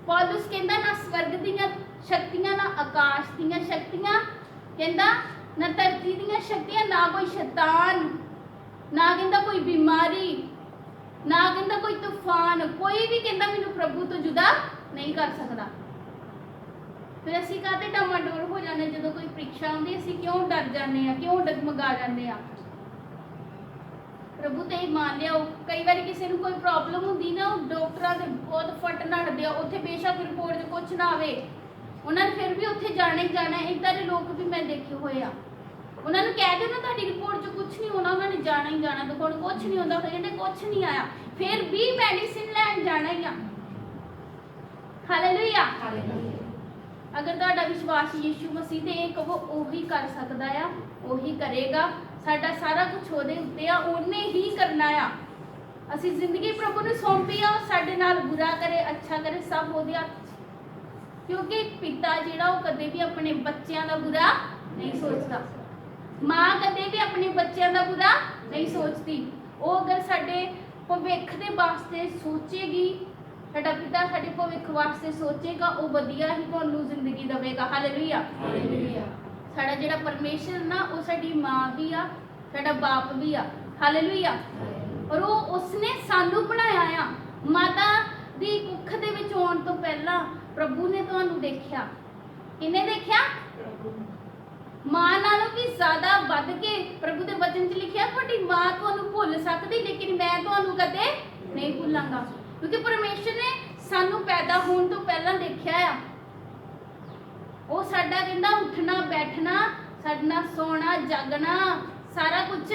पौलुस कहंदा ना स्वर्ग दीयां शक्तियां ना आकाश दीयां शक्तियां, कहंदा ना धरती दीयां शक्तियां, ना कोई शैतान, ना कहंदा कोई बीमारी, ना कहंदा कोई तूफान, कोई भी कहंदा मैनू प्रभु तो जुदा नहीं कर सकता। फिर असीं काहते डामाडोल हो जाने जदों कोई परीक्षा आउंदी, असीं क्यों डर जाने आ, क्यों डगमगा जाने आ? प्रभु ते मान लिया। कई बार किसी को कोई प्रॉब्लम होंगी ना, डॉक्टर के बहुत फट नड़ते उत्थे, बेशक रिपोर्ट च कुछ ना आवे, उन्होंने फिर भी उत्थे जाना ही जाना। इदां दे लोग भी मैं देखे हुए आ, उन्होंने कह दो ना तुहाडी रिपोर्ट च कुछ नहीं होना, उन्होंने जाना ही जाना, तो हुण कुछ नहीं होंदा, कहंदे कुछ नहीं आया, फिर भी मेडिसिन लैन जाना ही आ। हालेलुया। अगर तुहाडा विश्वास यीशु मसीह ते कहो ओही कर सकदा आ, ओही करेगा। साडा सारा कुछ ਉਹਦੇ ਉੱਤੇ ਆ, ਉਹਨੇ ਹੀ ਕਰਨਾ ਆ। ਅਸੀਂ ਜ਼ਿੰਦਗੀ ਪ੍ਰਭੂ ਨੂੰ ਸੌਂਪੀ ਆ, ਸਾਡੇ ਨਾਲ ਬੁਰਾ ਕਰੇ ਅੱਛਾ ਕਰੇ ਸਭ ਉਹਦੇ ਹੱਥ 'ਚ। ਕਿਉਂਕਿ ਪਿਤਾ ਜਿਹੜਾ ਉਹ ਕਦੇ ਵੀ ਆਪਣੇ ਬੱਚਿਆਂ ਦਾ ਬੁਰਾ ਨਹੀਂ ਸੋਚਦਾ, ਮਾਂ ਕਦੇ ਵੀ ਆਪਣੇ ਬੱਚਿਆਂ ਦਾ ਬੁਰਾ ਨਹੀਂ ਸੋਚਦੀ। ਉਹ ਅਗਰ ਸਾਡੇ ਭਵਿੱਖ ਦੇ ਵਾਸਤੇ ਸੋਚੇਗੀ, ਸਾਡਾ ਪਿਤਾ ਸਾਡੇ ਭਵਿੱਖ ਵਾਸਤੇ ਸੋਚੇਗਾ, ਉਹ ਵਧੀਆ ਹੀ ਤੁਹਾਨੂੰ ਜ਼ਿੰਦਗੀ ਦੇਵੇਗਾ। ਹਾਲੇਲੂਇਆ।
ਹਾਲੇਲੂਇਆ।
साड़ा जिहड़ा परमेश्वर ना वो साडी माँ भी आ, साडा बाप भी आ। हालेलुया। और वो उसने सानू बनाया आ। माता दी कुख दे विच आउण तो पहला प्रभु ने तुहानू देखिया। किने देखिया? माँ नालों भी ज़्यादा वध के प्रभु दे वचन च लिखिया, तुहाडी माँ तुहानू भुल सकदी लेकिन मैं तुहानू कदे नहीं भुलांगा। क्योंकि परमेश्वर ने सानू पैदा होण तो पहला देखिया आ। वो साडा कहंदा उठना बैठना, साडा सोना जागना सारा कुछ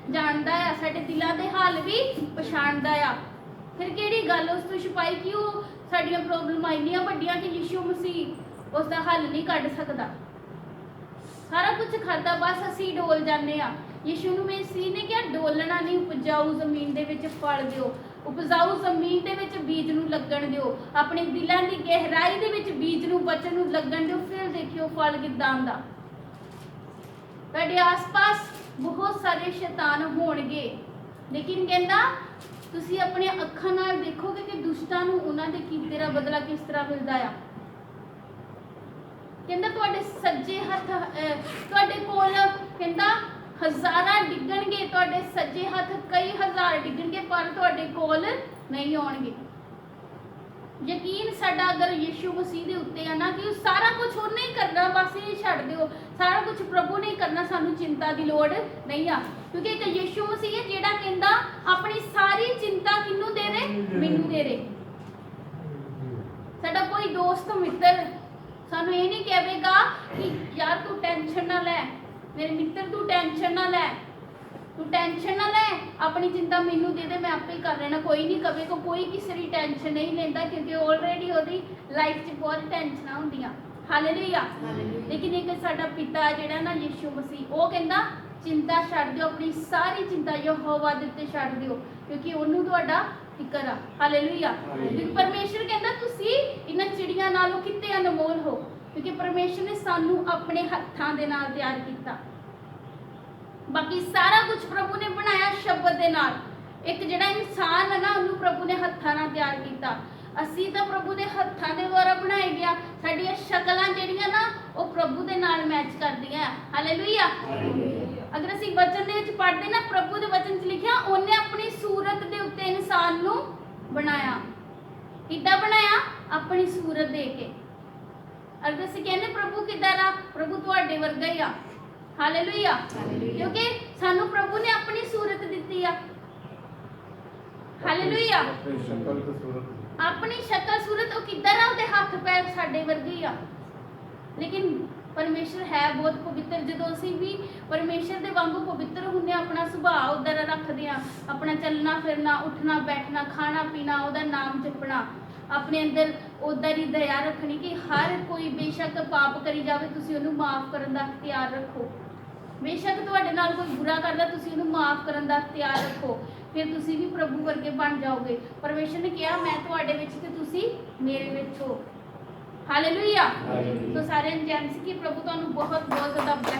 जानदा आ, साडे दिलां दे हाल भी पछाणदा आ। फिर किहड़ी गल उस तो छुपाई कि वो साडियां प्रॉब्लम इंनियां वड्डियां कि यीशु मसीह उसका हल नहीं कढ सकदा। सारा कुछ करदा, बस असीं डोल जाने आ। यीशु नूं मसीह ने क्या डोलना नहीं, उपजाऊ जमीन दे विच फल दिओ, उपजाऊ जमीन दे विच बीज नूं लगण दिओ, अपने दिलां दी गहराई दे विच बीज नूं वचन नूं लगण दिओ, फिर देखियो फल किद्दां आंदा। तुहाडे आस-पास बहुत सारे शैतान होणगे, लेकिन कहंदा तुसीं अपने अखां नाल देखोगे कि दुष्टां नूं उन्हां दे कीते दा बदला किस तरह मिलदा आ। कहंदा तुहाडे सज्जे हत्थ तुहाडे कोल कहंदा हज़ारां डिग्गणगे, तुहाडे सज्जे हत्थ कई हज़ार डिग्गणगे पर तुहाडे कोल नहीं आउणगे। यकीन साडा अगर यीशु मसीह दे उत्ते है ना कि सारा कुछ उन्हें ही करना, बस ये छड्ड दिओ, सारा कुछ प्रभु ने ही करना, सानू चिंता दी लोड़ नहीं आ। क्योंकि एक यीशु मसीह है जिहड़ा कहंदा अपनी सारी चिंता किन्नू दे दे, मैनू दे दे। साडा कोई दोस्त मित्र ਸਾਨੂੰ ਇਹ ਨਹੀਂ ਕਹੇਗਾ ਕਿ ਯਾਰ ਤੂੰ ਟੈਨਸ਼ਨ ਨਾ ਲੈ, ਮੇਰੇ ਮਿੱਤਰ ਤੂੰ ਟੈਨਸ਼ਨ ਨਾ ਲੈ, ਤੂੰ ਟੈਨਸ਼ਨ ਨਾ ਲੈ, ਆਪਣੀ ਚਿੰਤਾ ਮੈਨੂੰ ਦੇ ਦੇ, ਮੈਂ ਆਪੇ ਕਰ ਲੈਣਾ। ਕੋਈ ਨਹੀਂ ਕਹੇਗਾ, ਕੋਈ ਕਿਸੇ ਦੀ ਟੈਨਸ਼ਨ ਨਹੀਂ ਲੈਂਦਾ, ਕਿਉਂਕਿ ਆਲਰੇਡੀ ਉਹਦੀ ਲਾਈਫ 'ਚ ਬਹੁਤ ਟੈਨਸ਼ਨਾਂ ਹੁੰਦੀਆਂ। ਹਾਲੇਲੂਇਆ। ਲੇਕਿਨ ਇੱਕ ਸਾਡਾ ਪਿਤਾ ਜਿਹੜਾ ਨਾ ਯਿਸੂ ਮਸੀਹ, ਉਹ ਕਹਿੰਦਾ ਚਿੰਤਾ ਛੱਡ ਦਿਓ, ਆਪਣੀ ਸਾਰੀ ਚਿੰਤਾ ਯਹੋਵਾ ਦੇ ਉੱਤੇ ਛੱਡ ਦਿਓ, ਕਿਉਂਕਿ ਉਹਨੂੰ ਤੁਹਾਡਾ ਫਿਕਰ ਆ। ਹਾਲੇਲੂਇਆ। ਕਿਉਂਕਿ ਪਰਮੇਸ਼ਰ ਕਹਿੰਦਾ ਤੁਸੀਂ ਇਹਨਾਂ ਚਿੜੀਆਂ ਨਾਲੋਂ ਕਿਤੇ ਅਨਮੋਲ ਹੋ, ਕਿਉਂਕਿ ਪਰਮੇਸ਼ਰ ਨੇ ਸਾਨੂੰ ਆਪਣੇ ਹੱਥਾਂ ਦੇ ਨਾਲ ਤਿਆਰ ਕੀਤਾ। ਬਾਕੀ ਸਾਰਾ ਕੁਝ ਪ੍ਰਭੂ ਨੇ ਬਣਾਇਆ ਸ਼ਬਦ ਦੇ ਨਾਲ। ਇੱਕ ਜਿਹੜਾ ਇਨਸਾਨ ਹੈ ਨਾ, ਉਹਨੂੰ ਪ੍ਰਭੂ ਨੇ ਹੱਥਾਂ ਨਾਲ ਤਿਆਰ ਕੀਤਾ। ਅਸੀਂ ਤਾਂ ਪ੍ਰਭੂ ਦੇ ਹੱਥਾਂ ਦੇ ਦੁਆਰਾ ਬਣਾਏ ਗਿਆ। ਸਾਡੀਆਂ ਸ਼ਕਲਾਂ ਜਿਹੜੀਆਂ ਨਾ, ਉਹ ਪ੍ਰਭੂ ਦੇ ਨਾਲ ਮੈਚ ਕਰਦੀਆਂ। ਹਾਲੇਲੂਇਆ। ਅਗਰ ਅਸੀਂ ਵਚਨ ਦੇ ਵਿੱਚ ਪੜ੍ਹਦੇ ਨਾ, ਪ੍ਰਭੂ ਦੇ ਵਚਨ 'ਚ ਲਿਖਿਆ ਉਹਨੇ ਆਪਣੀ ਸੂਰਤ ਦੇ ਉੱਤੇ ਇਨਸਾਨ ਨੂੰ ਬਣਾਇਆ। ਕਿੱਦਾਂ ਬਣਾਇਆ? ਆਪਣੀ ਸੂਰਤ ਦੇ ਕੇ। ਅਗਰ ਅਸੀਂ ਕਹਿੰਦੇ ਪ੍ਰਭੂ ਕਿੱਦਾਂ ਦਾ, ਪ੍ਰਭੂ ਤੁਹਾਡੇ ਵਰਗਾ ਹੀ ਆ। ਹਾਲੇਲੂਇਆ। ਕਿਉਂਕਿ ਸਾਨੂੰ ਪ੍ਰਭੂ ਨੇ ਆਪਣੀ ਸੂਰਤ ਦਿੱਤੀ ਆ। ਹਾਲੇਲੂਇਆ। ਆਪਣੀ ਸ਼ਕਲ ਸੂਰਤ, ਉਹ ਕਿੱਦਾਂ ਦਾ, ਉਹਦੇ ਹੱਥ ਪੈਰ ਸਾਡੇ ਵਰਗੇ ਹੀ ਆ। ਲੇਕਿਨ ਪਰਮੇਸ਼ਰ ਹੈ ਬਹੁਤ ਪਵਿੱਤਰ। ਜਦੋਂ ਅਸੀਂ ਵੀ ਪਰਮੇਸ਼ਰ ਦੇ ਵਾਂਗੂ ਪਵਿੱਤਰ ਹੁੰਦੇ, ਆਪਣਾ ਸੁਭਾਅ ਉਦਾਂ ਦਾ ਰੱਖਦੇ ਆ, ਆਪਣਾ ਚੱਲਣਾ ਫਿਰਨਾ, ਉੱਠਣਾ ਬੈਠਣਾ, ਖਾਣਾ ਪੀਣਾ, ਉਹਦਾ ਨਾਮ ਜਪਣਾ, ਆਪਣੇ ਅੰਦਰ ਉਦਾਂ ਦੀ ਦਇਆ ਰੱਖਣੀ ਕਿ ਹਰ ਕੋਈ ਬੇਸ਼ੱਕ ਪਾਪ ਕਰੀ ਜਾਵੇ, ਤੁਸੀਂ ਉਹਨੂੰ ਮਾਫ ਕਰਨ ਦਾ ਅਖਤਿਆਰ ਰੱਖੋ। ਬੇਸ਼ੱਕ ਤੁਹਾਡੇ ਨਾਲ ਕੋਈ ਬੁਰਾ ਕਰਦਾ, ਤੁਸੀਂ ਉਹਨੂੰ ਮਾਫ ਕਰਨ ਦਾ ਅਖਤਿਆਰ ਰੱਖੋ। ਫਿਰ ਤੁਸੀਂ ਵੀ ਪ੍ਰਭੂ ਵਰਗੇ ਬਣ ਜਾਓਗੇ। ਪਰਮੇਸ਼ਰ ਨੇ ਕਿਹਾ ਮੈਂ ਤੁਹਾਡੇ ਵਿੱਚ ਤੇ ਤੁਸੀਂ ਮੇਰੇ ਵਿੱਚ ਹੋ। ਹਾਲੇਲੂਇਆ। ਸੋ ਸਾਰਿਆਂ ਨੂੰ ਜੈਨ ਸੀ ਕਿ ਪ੍ਰਭੂ ਤੁਹਾਨੂੰ ਬਹੁਤ ਬਹੁਤ ਜ਼ਿਆਦਾ ਬਲੈਸ